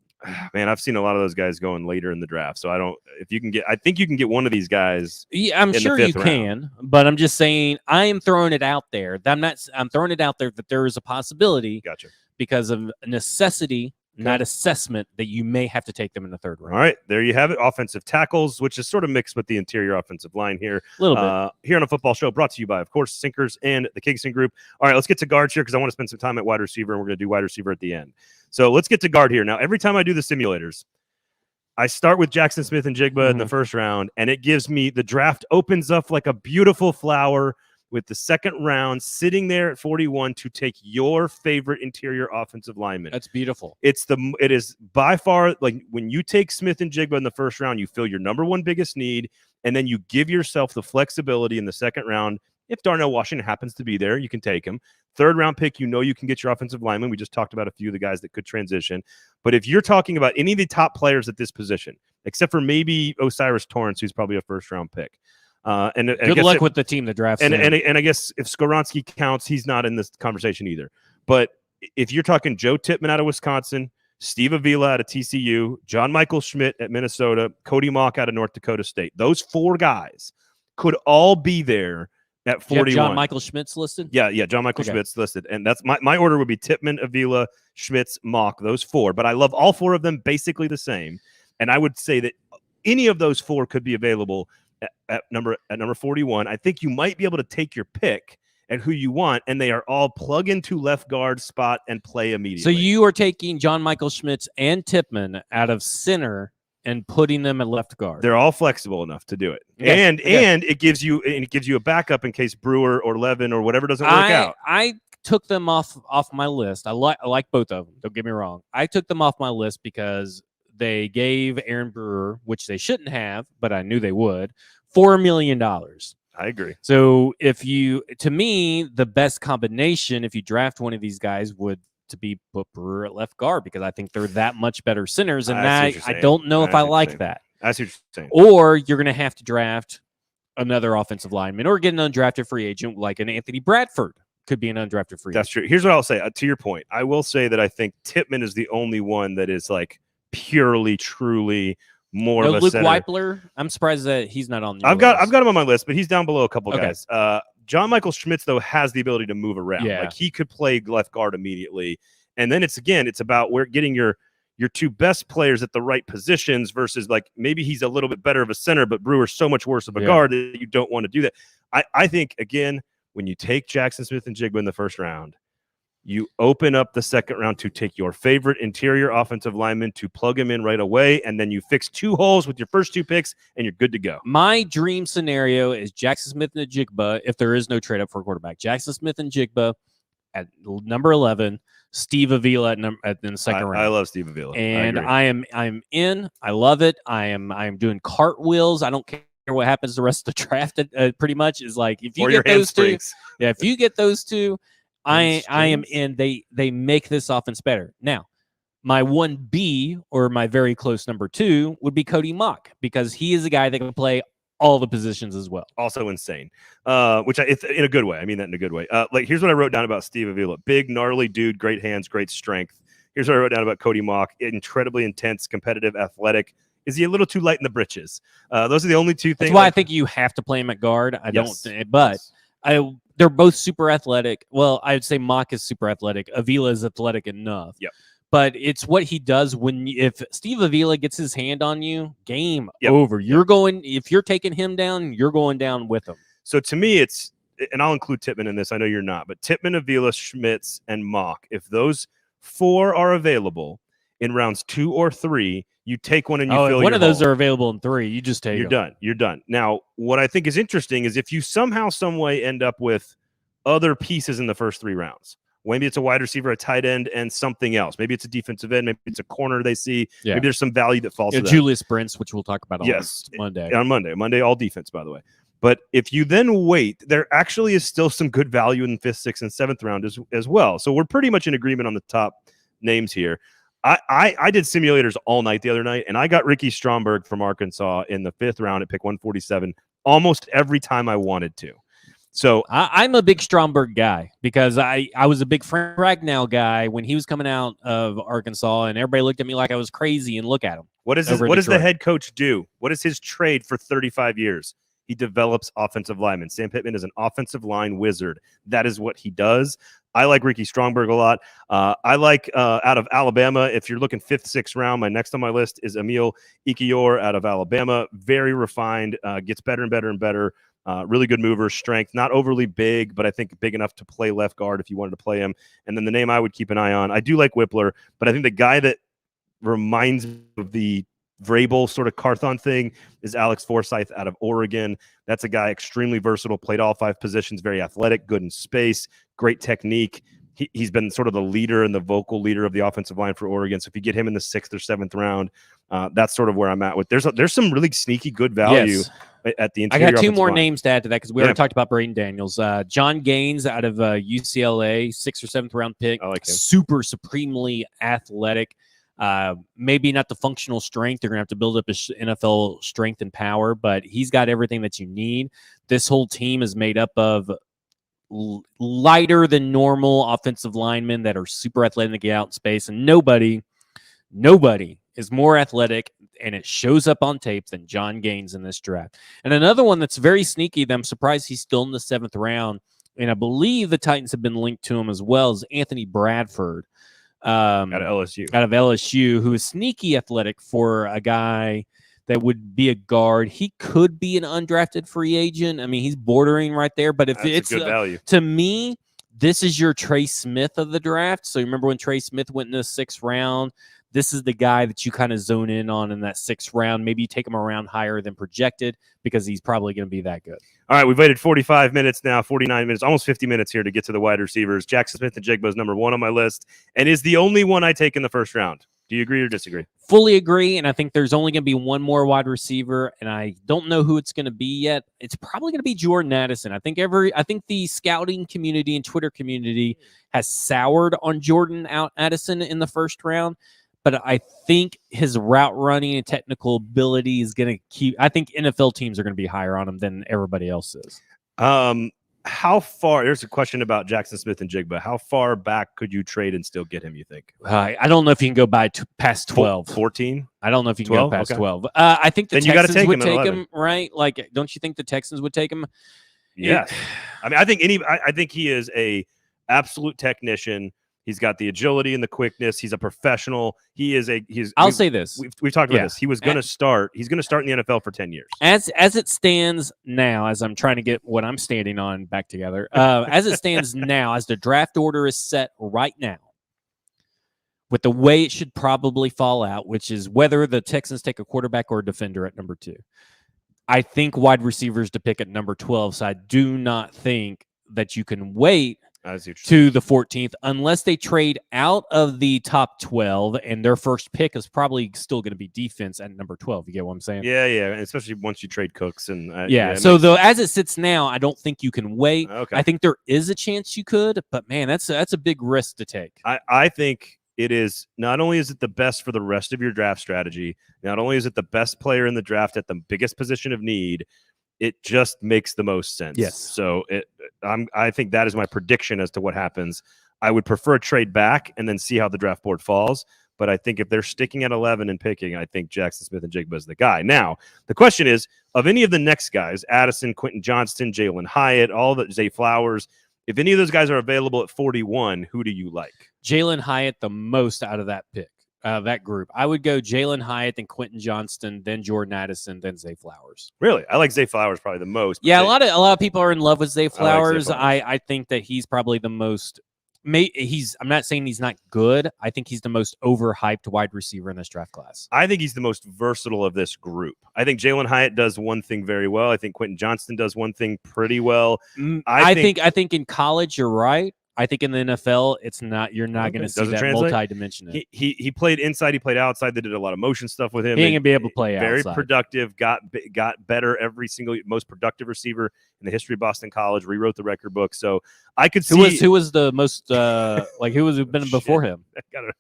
Man, I've seen a lot of those guys going later in the draft. So I think you can get one of these guys. Yeah, I'm sure you can, but I'm just saying I am throwing it out there. I'm throwing it out there that there is a possibility. Gotcha. Because of necessity. Not assessment that you may have to take them in the 3rd round. All right, there you have it. Offensive tackles, which is sort of mixed with the interior offensive line here. A little bit. Here on a football show brought to you by, of course, Sinkers and the Kingston Group. All right, let's get to guards here because I want to spend some time at wide receiver, and we're going to do wide receiver at the end. So let's get to guard here. Now, every time I do the simulators, I start with Jackson Smith and Jigba in the first round, and it gives me the draft opens up like a beautiful flower with the 2nd round sitting there at 41 to take your favorite interior offensive lineman. That's beautiful. It is by far, like, when you take Smith and Jigba in the first round, you fill your number 1 biggest need, and then you give yourself the flexibility in the 2nd round. If Darnell Washington happens to be there, you can take him. 3rd round pick, you can get your offensive lineman. We just talked about a few of the guys that could transition. But if you're talking about any of the top players at this position, except for maybe Osiris Torrance, who's probably a 1st round pick. And good luck with the team that drafts and him. I guess if Skoronski counts, he's not in this conversation either. But if you're talking Joe Tippmann out of Wisconsin, Steve Avila out of TCU, John Michael Schmidt at Minnesota, Cody Mock out of North Dakota State, those 4 guys could all be there at 41. John Michael Schmidt's listed? Yeah, John Michael Schmidt's listed. And that's my order would be Tippmann, Avila, Schmitz, Mock, those 4. But I love all 4 of them basically the same. And I would say that any of those 4 could be available at number 41. I think you might be able to take your pick and who you want, and they are all plug into left guard spot and play immediately. So you are taking John Michael Schmitz and Tippmann out of center and putting them at left guard. They're all flexible enough to do it. Okay. And it gives you a backup in case Brewer or Levin or whatever doesn't work out. I took them off my list. I like both of them. Don't get me wrong. I took them off my list because they gave Aaron Brewer, which they shouldn't have, but I knew they would, $4 million. I agree. So to me, the best combination, if you draft one of these guys, would to be put Brewer at left guard because I think they're that much better centers. And I don't know if I like that. That's what you're saying. Or you're going to have to draft another offensive lineman or get an undrafted free agent like an Anthony Bradford. Could be an undrafted free agent. That's true. Here's what I'll say. To your point, I will say that I think Tippmann is the only one that is like purely, truly more of a Luke center. Weipler. I'm surprised that he's not on. I've got him on my list, but he's down below a couple Okay. guys. John Michael Schmitz though has the ability to move around. Yeah. Like he could play left guard immediately, and then it's about where getting your 2 best players at the right positions versus like maybe he's a little bit better of a center, but Brewer's so much worse of a guard that you don't want to do that. I think again when you take Jackson Smith and Jigba in the first round, you open up the 2nd round to take your favorite interior offensive lineman to plug him in right away, and then you fix 2 holes with your first 2 picks, and you're good to go. My dream scenario is Jackson Smith and Jigba, if there is no trade up for a quarterback. Jackson Smith and Jigba at number 11, Steve Avila in the 2nd round. I love Steve Avila. And I'm in. I love it. I am doing cartwheels. I don't care what happens the rest of the draft. Pretty much is like if you get those 2. Yeah, if you get those 2. I am in. They make this offense better. Now, my 1B or my very close number 2 would be Cody Mock because he is a guy that can play all the positions as well. Also insane, which it's in a good way. I mean that in a good way. Like here's what I wrote down about Steve Avila: big, gnarly dude, great hands, great strength. Here's what I wrote down about Cody Mock: incredibly intense, competitive, athletic. Is he a little too light in the britches? Those are the only 2 things. That's why I think you have to play him at guard. They're both super athletic. Well, I would say Mock is super athletic. Avila is athletic enough. Yep. But it's what he does if Steve Avila gets his hand on you, game over. If you're taking him down, you're going down with him. So to me, and I'll include Tippmann in this. I know you're not, but Tippmann, Avila, Schmitz, and Mock, if those 4 are available in rounds 2 or 3, You take one and you if fill one your of those hole. are available in 3, you just take You're them. done. You're done. Now, what I think is interesting is if you somehow, some way end up with other pieces in the first 3 rounds. Maybe it's a wide receiver, a tight end, and something else. Maybe it's a defensive end. Maybe it's a corner they see. Yeah. Maybe there's some value that falls to them. Julius Brents, which we'll talk about on Yes, Monday. on Monday, all defense, by the way. But if you then wait, there actually is still some good value in the 5th, 6th, and 7th round as well. So we're pretty much in agreement on the top names here. I did simulators all night the other night, and I got Ricky Stromberg from Arkansas in the 5th round at pick 147 almost every time I wanted to. So I'm a big Stromberg guy because I was a big Frank Ragnow guy when he was coming out of Arkansas, and everybody looked at me like I was crazy. And look at him. What does the head coach do? What is his trade for 35 years? He develops offensive linemen. Sam Pittman is an offensive line wizard. That is what he does. I like Ricky Stromberg a lot. I like out of Alabama, if you're looking 5th, 6th round, my next on my list is Emil Ikior out of Alabama. Very refined, gets better and better and better. Really good mover, strength, not overly big, but I think big enough to play left guard if you wanted to play him. And then the name I would keep an eye on, I do like Whippler, but I think the guy that reminds me of the Vrabel sort of Carthon thing is Alex Forsyth out of Oregon. That's a guy extremely versatile, played all 5 positions, very athletic, good in space, great technique. He's been sort of the leader and the vocal leader of the offensive line for Oregon. So if you get him in the 6th or 7th round, that's sort of where I'm at with. There's some really sneaky good value at the interior. I got 2 more line. names to add to that because we already talked about Braden Daniels. John Gaines out of UCLA, 6th or 7th round pick. I like him. Super supremely athletic. Maybe not the functional strength. They're going to have to build up his NFL strength and power, but he's got everything that you need. This whole team is made up of lighter than normal offensive linemen that are super athletic to get out in space, and nobody is more athletic, and it shows up on tape, than John Gaines in this draft. And another one that's very sneaky that I'm surprised he's still in the 7th round, and I believe the Titans have been linked to him as well, is Anthony Bradford. Out of LSU, who is sneaky athletic for a guy that would be a guard. He could be an undrafted free agent. I mean, he's bordering right there. But if it's good value to me, this is your Trey Smith of the draft. So you remember when Trey Smith went in the 6th round? This is the guy that you kind of zone in on in that 6th round. Maybe you take him around higher than projected because he's probably going to be that good. All right, we've waited 45 minutes now, 49 minutes, almost 50 minutes here to get to the wide receivers. Jackson Smith-Njigba is number 1 on my list and is the only one I take in the 1st round. Do you agree or disagree? Fully agree, and I think there's only going to be one more wide receiver, and I don't know who it's going to be yet. It's probably going to be Jordan Addison. I think the scouting community and Twitter community has soured on Jordan Addison in the 1st round. But I think his route running and technical ability is going to keep. I think NFL teams are going to be higher on him than everybody else is. How far? There's a question about Jackson Smith-Njigba. How far back could you trade and still get him? You think? I don't know if you can go past 12, 14. I don't know if you can 12? go past Okay. 12. I think the Texans would take him, right? Like, don't you think the Texans would take him? Yes. I mean, I think he is a absolute technician. He's got the agility and the quickness. He's a professional. I'll say this. We've talked about this. He was going to start. He's going to start in the NFL for 10 years. As it stands now, as I'm trying to get what I'm standing on back together, as it stands now, as the draft order is set right now, with the way it should probably fall out, which is whether the Texans take a quarterback or a defender at number 2. I think wide receivers to pick at number 12. So I do not think that you can wait to the 14th unless they trade out of the top 12, and their first pick is probably still going to be defense at number 12. You get what I'm saying? Yeah, and especially once you trade Cooks and so though as it sits now, I don't think you can wait. Okay. I think there is a chance you could, but man, that's a big risk to take. I think it is. Not only is it the best for the rest of your draft strategy, not only is it the best player in the draft at the biggest position of need, it just makes the most sense. Yes. So I think that is my prediction as to what happens. I would prefer a trade back and then see how the draft board falls. But I think if they're sticking at 11 and picking, I think Jackson Smith-Njigba is the guy. Now, the question is, of any of the next guys, Addison, Quentin Johnston, Jalen Hyatt, Zay Flowers, if any of those guys are available at 41, who do you like? Jalen Hyatt the most out of that pick. That group. I would go Jalen Hyatt, then Quentin Johnston, then Jordan Addison, then Zay Flowers. Really? I like Zay Flowers probably the most. Yeah, a lot of people are in love with Zay Flowers. I like Zay Flowers. I think that he's probably the most I'm not saying he's not good. I think he's the most overhyped wide receiver in this draft class. I think he's the most versatile of this group. I think Jalen Hyatt does one thing very well. I think Quentin Johnston does one thing pretty well. I think in college you're right. I think in the NFL, it's not. You're not going to see that multi-dimensional. He played inside. He played outside. They did a lot of motion stuff with him. He ain't gonna be able to play very outside. Productive. Got better every single most productive receiver in the history of Boston College. Rewrote the record book. So I could see who was the most who was been before him.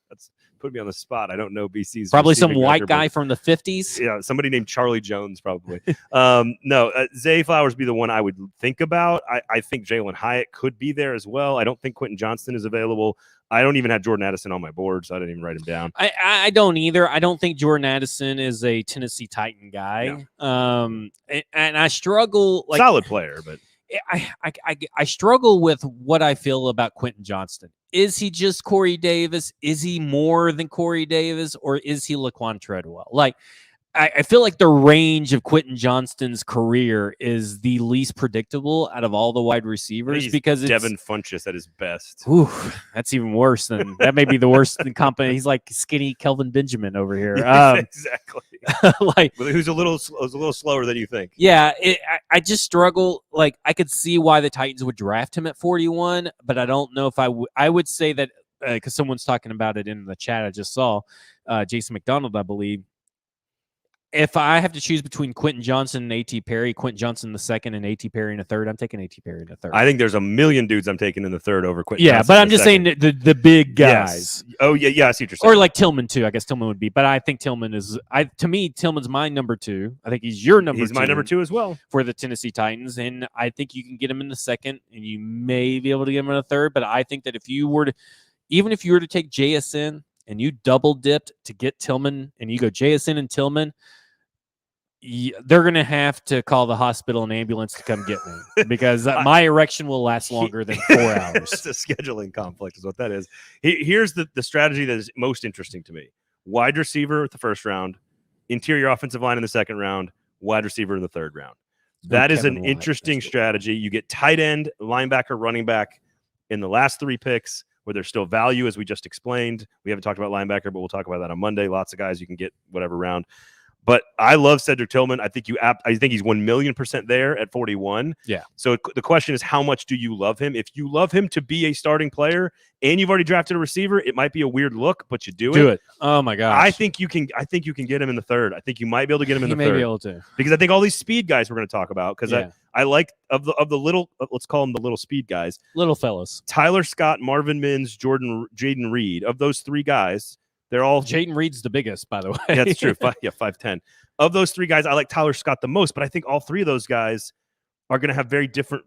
That's put me on the spot. I don't know BC's probably some white guy from the 50s. Yeah, somebody named Charlie Jones probably. Zay Flowers be the one I would think about. I think Jalen Hyatt could be there as well. I don't think Quentin Johnston is available. I don't even have Jordan Addison on my board, so I didn't even write him down. I don't either. I don't think Jordan Addison is a Tennessee Titan guy. No. And I struggle. Solid player, but I struggle with what I feel about Quentin Johnston. Is he just Corey Davis? Is he more than Corey Davis? Or is he Laquan Treadwell? I feel like the range of Quentin Johnston's career is the least predictable out of all the wide receivers because it's Devin Funchess at his best. Ooh, that's even worse than that. May be the worst than company. He's like skinny Kelvin Benjamin over here. Exactly. Who's a little slower than you think. Yeah, I just struggle. I could see why the Titans would draft him at 41, but I don't know if I would say that because someone's talking about it in the chat I just saw. Jason McDonald, I believe. If I have to choose between Quentin Johnson and A.T. Perry, Quentin Johnson the second and A.T. Perry in the third, I'm taking A.T. Perry in the third. I think there's a million dudes I'm taking in the third over Quentin Johnson. But I'm just saying the big guys. Yes. Oh, yeah, I see what you're saying. Or like Tillman, too. I guess Tillman would be. But I think Tillman is – to me, Tillman's my number 2. I think he's your number 2. He's my number 2 as well. For the Tennessee Titans. And I think you can get him in the second, and you may be able to get him in the third. But I think that if you were to – even if you were to take JSN and you double-dipped to get Tillman, and you go JSN and Tillman – they're going to have to call the hospital and ambulance to come get me because my erection will last longer than 4 hours. It's a scheduling conflict is what that is. Here's the strategy that is most interesting to me. Wide receiver at the first round, interior offensive line in the second round, wide receiver in the third round. That is an interesting strategy. You get tight end, linebacker, running back in the last 3 picks where there's still value, as we just explained. We haven't talked about linebacker, but we'll talk about that on Monday. Lots of guys you can get whatever round. But I love Cedric Tillman. I think he's 1,000,000% there at 41. Yeah. So the question is, how much do you love him? If you love him to be a starting player and you've already drafted a receiver, it might be a weird look, but you do it. Oh my gosh. I think you can get him in the third. I think you might be able to get him in the third. You may be able to. Because I think all these speed guys we're going to talk about, because I like of the little, let's call them the little speed guys. Little fellas. Tyler Scott, Marvin Mims, Jaden Reed. Of those 3 guys, they're all Jaden Reed's the biggest, by the way. Yeah, that's true. 5'10". Of those 3 guys, I like Tyler Scott the most, but I think all 3 of those guys are going to have very different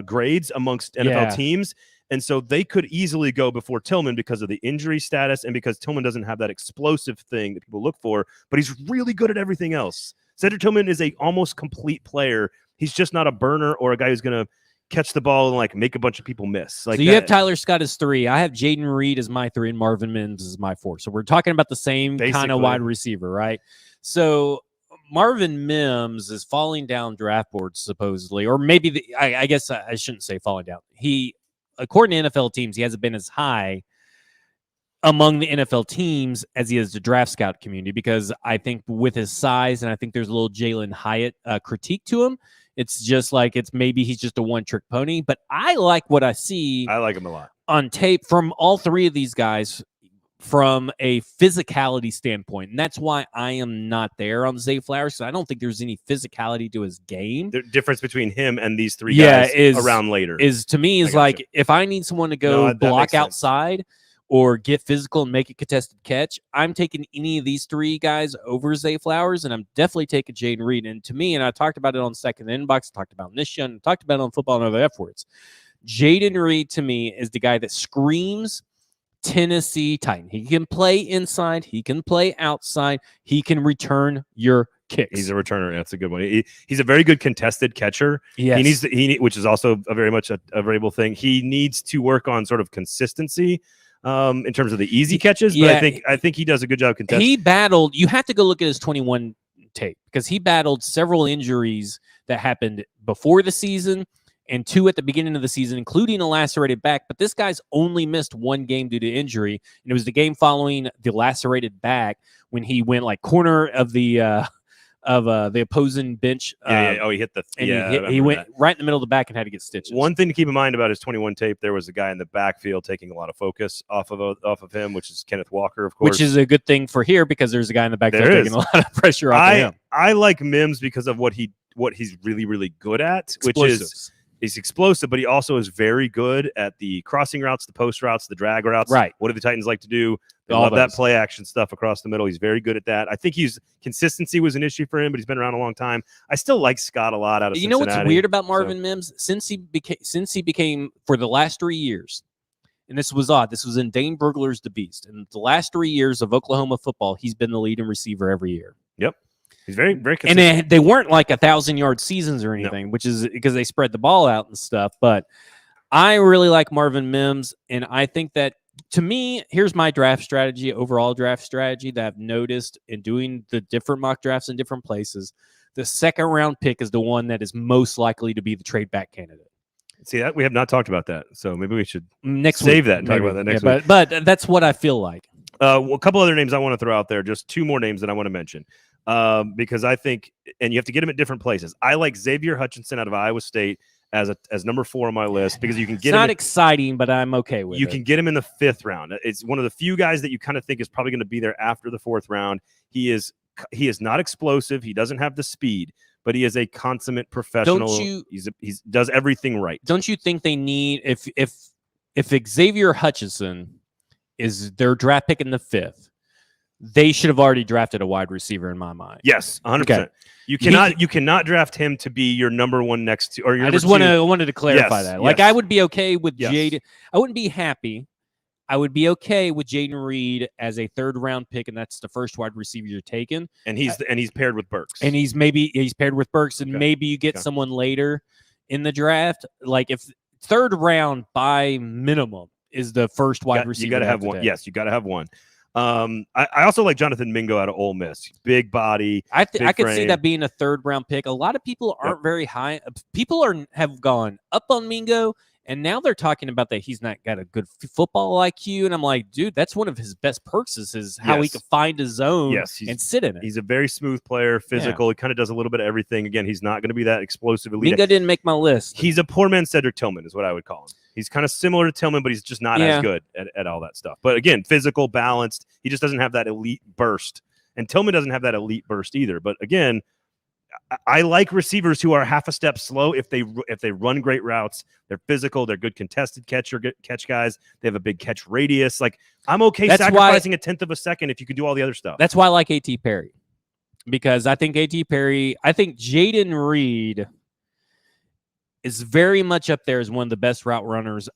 grades amongst NFL teams. And so they could easily go before Tillman because of the injury status and because Tillman doesn't have that explosive thing that people look for, but he's really good at everything else. Cedric Tillman is a almost complete player. He's just not a burner or a guy who's going to catch the ball and make a bunch of people miss. So you have Tyler Scott as 3. I have Jaden Reed as my 3 and Marvin Mims as my 4. So we're talking about the same kind of wide receiver, right? So Marvin Mims is falling down draft boards supposedly, or maybe I guess I shouldn't say falling down. He, according to NFL teams, he hasn't been as high among the NFL teams as he is the draft scout community because I think with his size, and I think there's a little Jalen Hyatt critique to him. It's just maybe he's just a one-trick pony, but I like what I see. I like him a lot on tape from all 3 of these guys from a physicality standpoint, and that's why I am not there on Zay Flowers. So I don't think there's any physicality to his game. The difference between him and these 3 guys around later is if I need someone to go block outside or get physical and make a contested catch, I'm taking any of these 3 guys over Zay Flowers, and I'm definitely taking Jaden Reed. And to me, and I talked about it on Second Inbox, I talked about it on this show, and I talked about it on Football and Other F Words. Jaden Reed, to me, is the guy that screams Tennessee Titan. He can play inside. He can play outside. He can return your kicks. He's a returner. That's a good one. He's a very good contested catcher. Yes. Which is also a very much a variable thing. He needs to work on sort of consistency. In terms of the easy catches, but I think he does a good job contesting. He battled. You have to go look at his 21 tape because he battled several injuries that happened before the season and 2 at the beginning of the season, including a lacerated back. But this guy's only missed 1 game due to injury, and it was the game following the lacerated back when he went like corner of the opposing bench. Oh, he hit the and he went right in the middle of the back and had to get stitches. One thing to keep in mind about his 21 tape, there was a guy in the backfield taking a lot of focus off of him, which is Kenneth Walker, of course. Which is a good thing for here because there's a guy in the backfield taking a lot of pressure off of him. I like Mims because of what he's really, really good at, which is he's explosive, but he also is very good at the crossing routes, the post routes, the drag routes. Right. What do the Titans like to do? They love that play action stuff across the middle. He's very good at that. I think consistency was an issue for him, but he's been around a long time. I still like Scott a lot out of Cincinnati. You know what's weird about Marvin Mims? Since he became for the last 3 years, and this was odd. This was in Dane Brugler's The Beast. In the last 3 years of Oklahoma football, he's been the leading receiver every year. Yep. He's very, very consistent. And they weren't like 1,000-yard seasons or anything, which is because they spread the ball out and stuff. But I really like Marvin Mims, and I think that, to me, here's my overall draft strategy that I've noticed in doing the different mock drafts in different places. The second round pick is the one that is most likely to be the trade back candidate. See, that we have not talked about that, so maybe we should save that and talk about that next week. But that's what I feel like. A couple other names I want to throw out there, just 2 more names that I want to mention, because I think, and you have to get them at different places. I like Xavier Hutchinson out of Iowa State as number 4 on my list because you can get him. It's not exciting, but I'm okay with it. You can get him in the 5th round. It's one of the few guys that you kind of think is probably going to be there after the 4th round. He is not explosive. He doesn't have the speed, but he is a consummate professional. He does everything right. Don't you think they need if Xavier Hutchinson is their draft pick in the 5th? They should have already drafted a wide receiver in my mind. Yes, 100%. Okay. You cannot draft him to be your number 1 next to or your. I just wanted to clarify that. Like I would be okay with Jaden. I wouldn't be happy. I would be okay with Jaden Reed as a 3rd round pick, and that's the first wide receiver you're taking. And he's paired with Burks. And he's paired with Burks, and maybe you get someone later in the draft. Like if 3rd round by minimum is the first wide receiver. You got to have one. Yes, you got to have one. I also like Jonathan Mingo out of Ole Miss. Big body. I could see that being a 3rd round pick. A lot of people aren't very high. People have gone up on Mingo, and now they're talking about that he's not got a good football IQ. And I'm like, dude, that's one of his best perks is how he can find his zone and sit in it. He's a very smooth player, physical. He kind of does a little bit of everything. Again, he's not going to be that explosive elite. Mingo didn't make my list. He's a poor man's Cedric Tillman is what I would call him. He's kind of similar to Tillman, but he's just not as good at all that stuff. But again, physical, balanced. He just doesn't have that elite burst. And Tillman doesn't have that elite burst either. But again, I like receivers who are half a step slow if they run great routes. They're physical. They're good contested catch guys. They have a big catch radius. Like I'm okay sacrificing a 1/10 of a second if you can do all the other stuff. That's why I like A.T. Perry, because I think Jaden Reed is very much up there as one of the best route runners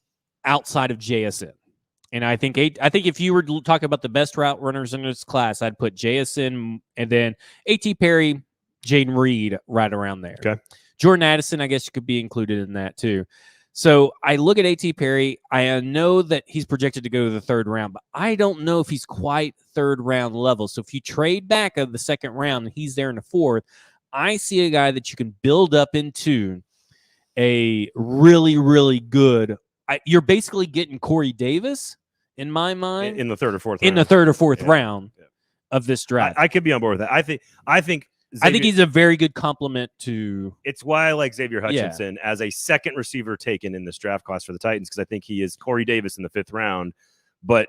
outside of JSN. And I think if you were to talk about the best route runners in this class, I'd put JSN and then A.T. Perry, Jaden Reed right around there. Okay. Jordan Addison, I guess, could be included in that too. So I look at A.T. Perry. I know that he's projected to go to the 3rd round, but I don't know if he's quite 3rd round level. So if you trade back of the 2nd round and he's there in the 4th, I see a guy that you can build up into a really, really good. You're basically getting Corey Davis in my mind in the 3rd or 4th. In the 3rd or 4th round of this draft. I could be on board with that. I think he's a very good complement to. It's why I like Xavier Hutchinson as a 2nd receiver taken in this draft class for the Titans, because I think he is Corey Davis in the 5th round, but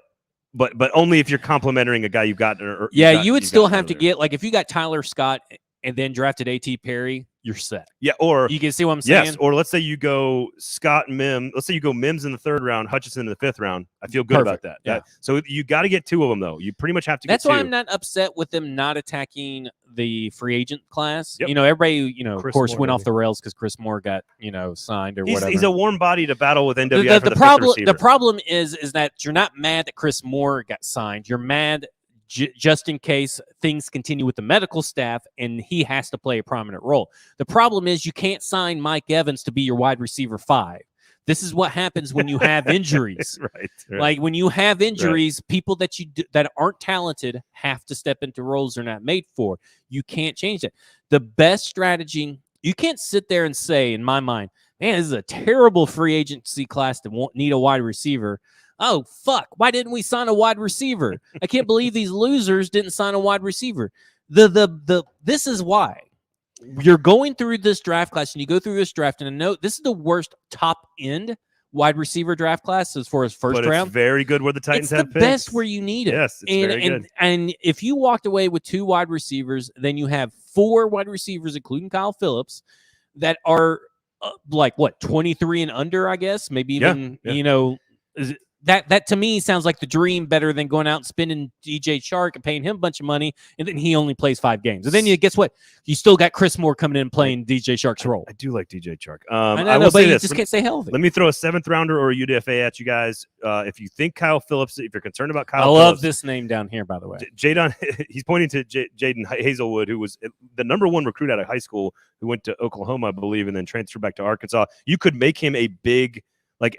only if you're complimenting a guy you've got. You would still have to get, like, if you got Tyler Scott and then drafted A.T. Perry, you're set. Yeah, or you can see what I'm saying. Yes, or let's say you go Scott Mims. Let's say you go Mims in the 3rd round, Hutchinson in the 5th round. I feel good about that. Yeah. So you got to get 2 of them, though. You pretty much have to. That's get 2. why I'm not upset with them not attacking the free agent class. Yep. Everybody, of course, Moore, went off the rails because Chris Moore got signed or whatever. He's a warm body to battle with NWI. The problem is that you're not mad that Chris Moore got signed. You're mad just in case things continue with the medical staff and he has to play a prominent role. The problem is you can't sign Mike Evans to be your wide receiver 5. This is what happens when you have injuries. Right. Like when you have injuries, people that that aren't talented have to step into roles they're not made for. You can't change it. The best strategy, you can't sit there and say, in my mind, man, this is a terrible free agency class to need a wide receiver. Oh, fuck. Why didn't we sign a wide receiver? I can't believe these losers didn't sign a wide receiver. This is why. You're going through this draft class, and you go through this draft, and a note, this is the worst top end wide receiver draft class as far as first round. It's very good where the Titans have the picks. Best where you need it. Yes, it's very good. And if you walked away with 2 wide receivers, then you have 4 wide receivers, including Kyle Phillips, that are like what 23 and under, I guess, maybe even that to me sounds like the dream, better than going out and spending DJ Chark and paying him a bunch of money, and then he only plays 5 games. And then guess what? You still got Chris Moore coming in and playing DJ Chark's role. I do like DJ Chark. I will say this. Just can't stay healthy. Let me throw a 7th rounder or a UDFA at you guys. If you think Kyle Phillips, if you're concerned about Kyle Phillips. I love this name down here, by the way. Jadon, he's pointing to Jaden Hazelwood, who was the #1 recruit out of high school, who went to Oklahoma, I believe, and then transferred back to Arkansas. You could make him a big,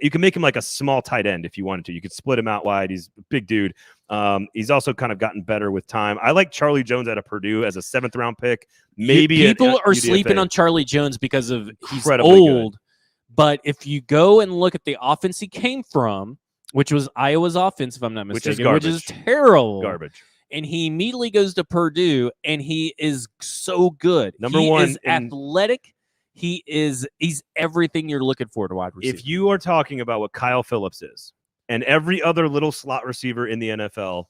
you can make him like a small tight end if you wanted to. You could split him out wide. He's a big dude. He's also kind of gotten better with time. I like Charlie Jones out of Purdue as a 7th round pick. Maybe people are sleeping on Charlie Jones because of he's Incredibly old. Good. But if you go and look at the offense he came from, which was Iowa's offense, if I'm not mistaken, which is terrible. Garbage. And he immediately goes to Purdue, and he is so good. #1 is athletic. He's everything you're looking for to wide receiver. If you are talking about what Kyle Phillips is, and every other little slot receiver in the NFL,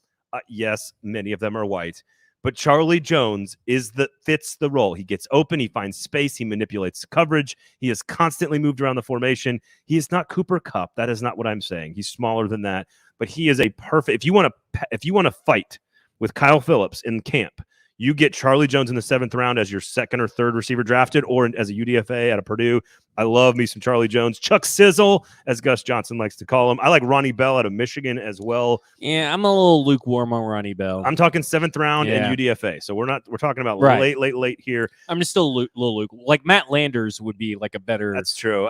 yes, many of them are white, but Charlie Jones fits the role. He gets open, he finds space, he manipulates coverage, he is constantly moved around the formation. He is not Cooper Kupp. That is not what I'm saying. He's smaller than that, but he is a perfect. If you want to fight with Kyle Phillips in camp, you get Charlie Jones in the 7th round as your 2nd or 3rd receiver drafted, or as a UDFA out of Purdue. I love me some Charlie Jones. Chuck Sizzle, as Gus Johnson likes to call him. I like Ronnie Bell out of Michigan as well. Yeah, I'm a little lukewarm on Ronnie Bell. I'm talking 7th round and UDFA. So we're talking about late here. I'm just still a little lukewarm. Like Matt Landers would be like a better. That's true.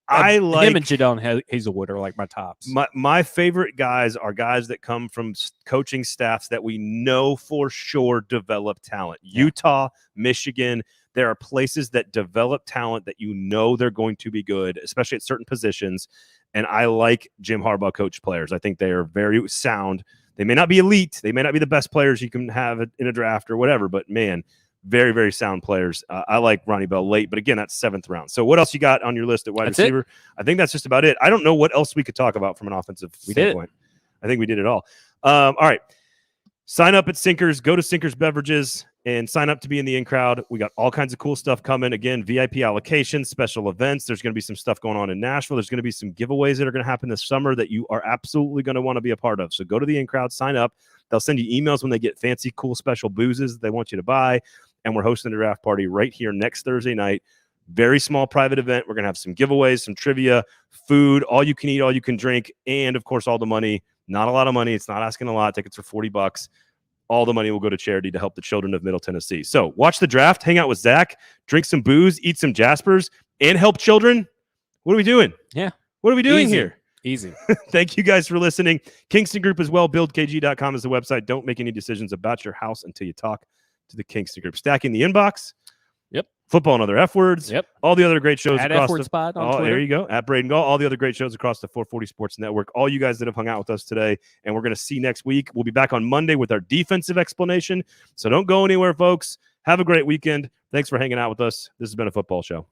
I like him and Jadon Hazelwood are like my tops. My favorite guys are guys that come from coaching staffs that we know for sure develop talent. Yeah. Utah, Michigan, there are places that develop talent that you know they're going to be good, especially at certain positions. And I like Jim Harbaugh coach players. I think they are very sound. They may not be elite. They may not be the best players you can have in a draft or whatever, but man, very, very sound players. I like Ronnie Bell late, but again, that's 7th round. So what else you got on your list at wide receiver? I think that's just about it. I don't know what else we could talk about from an offensive standpoint. I think we did it all. All right. Sign up at Sinkers. Go to Sinkers Beverages and sign up to be in the in crowd. We got all kinds of cool stuff coming. Again, VIP allocations, special events. There's going to be some stuff going on in Nashville. There's going to be some giveaways that are going to happen this summer that you are absolutely going to want to be a part of. So go to the in crowd, sign up. They'll send you emails when they get fancy, cool, special boozes that they want you to buy. And we're hosting a draft party right here next Thursday night. Very small private event. We're going to have some giveaways, some trivia, food, all you can eat, all you can drink, and, of course, all the money. Not a lot of money. It's not asking a lot. Tickets are $40. All the money will go to charity to help the children of Middle Tennessee. So watch the draft, hang out with Zach, drink some booze, eat some Jaspers, and help children. What are we doing? Yeah. What are we doing here? Easy. Thank you guys for listening. Kingston Group as well. BuildKG.com is the website. Don't make any decisions about your house until you talk to the Kingston Group. Stacking the Inbox. Yep. Football and Other F Words. Yep. All the other great shows at across F-word spot on Twitter. There you go. At Braden Gall. All the other great shows across the 440 Sports Network. All you guys that have hung out with us today, and we're going to see next week. We'll be back on Monday with our defensive explanation. So don't go anywhere, folks. Have a great weekend. Thanks for hanging out with us. This has been a football show.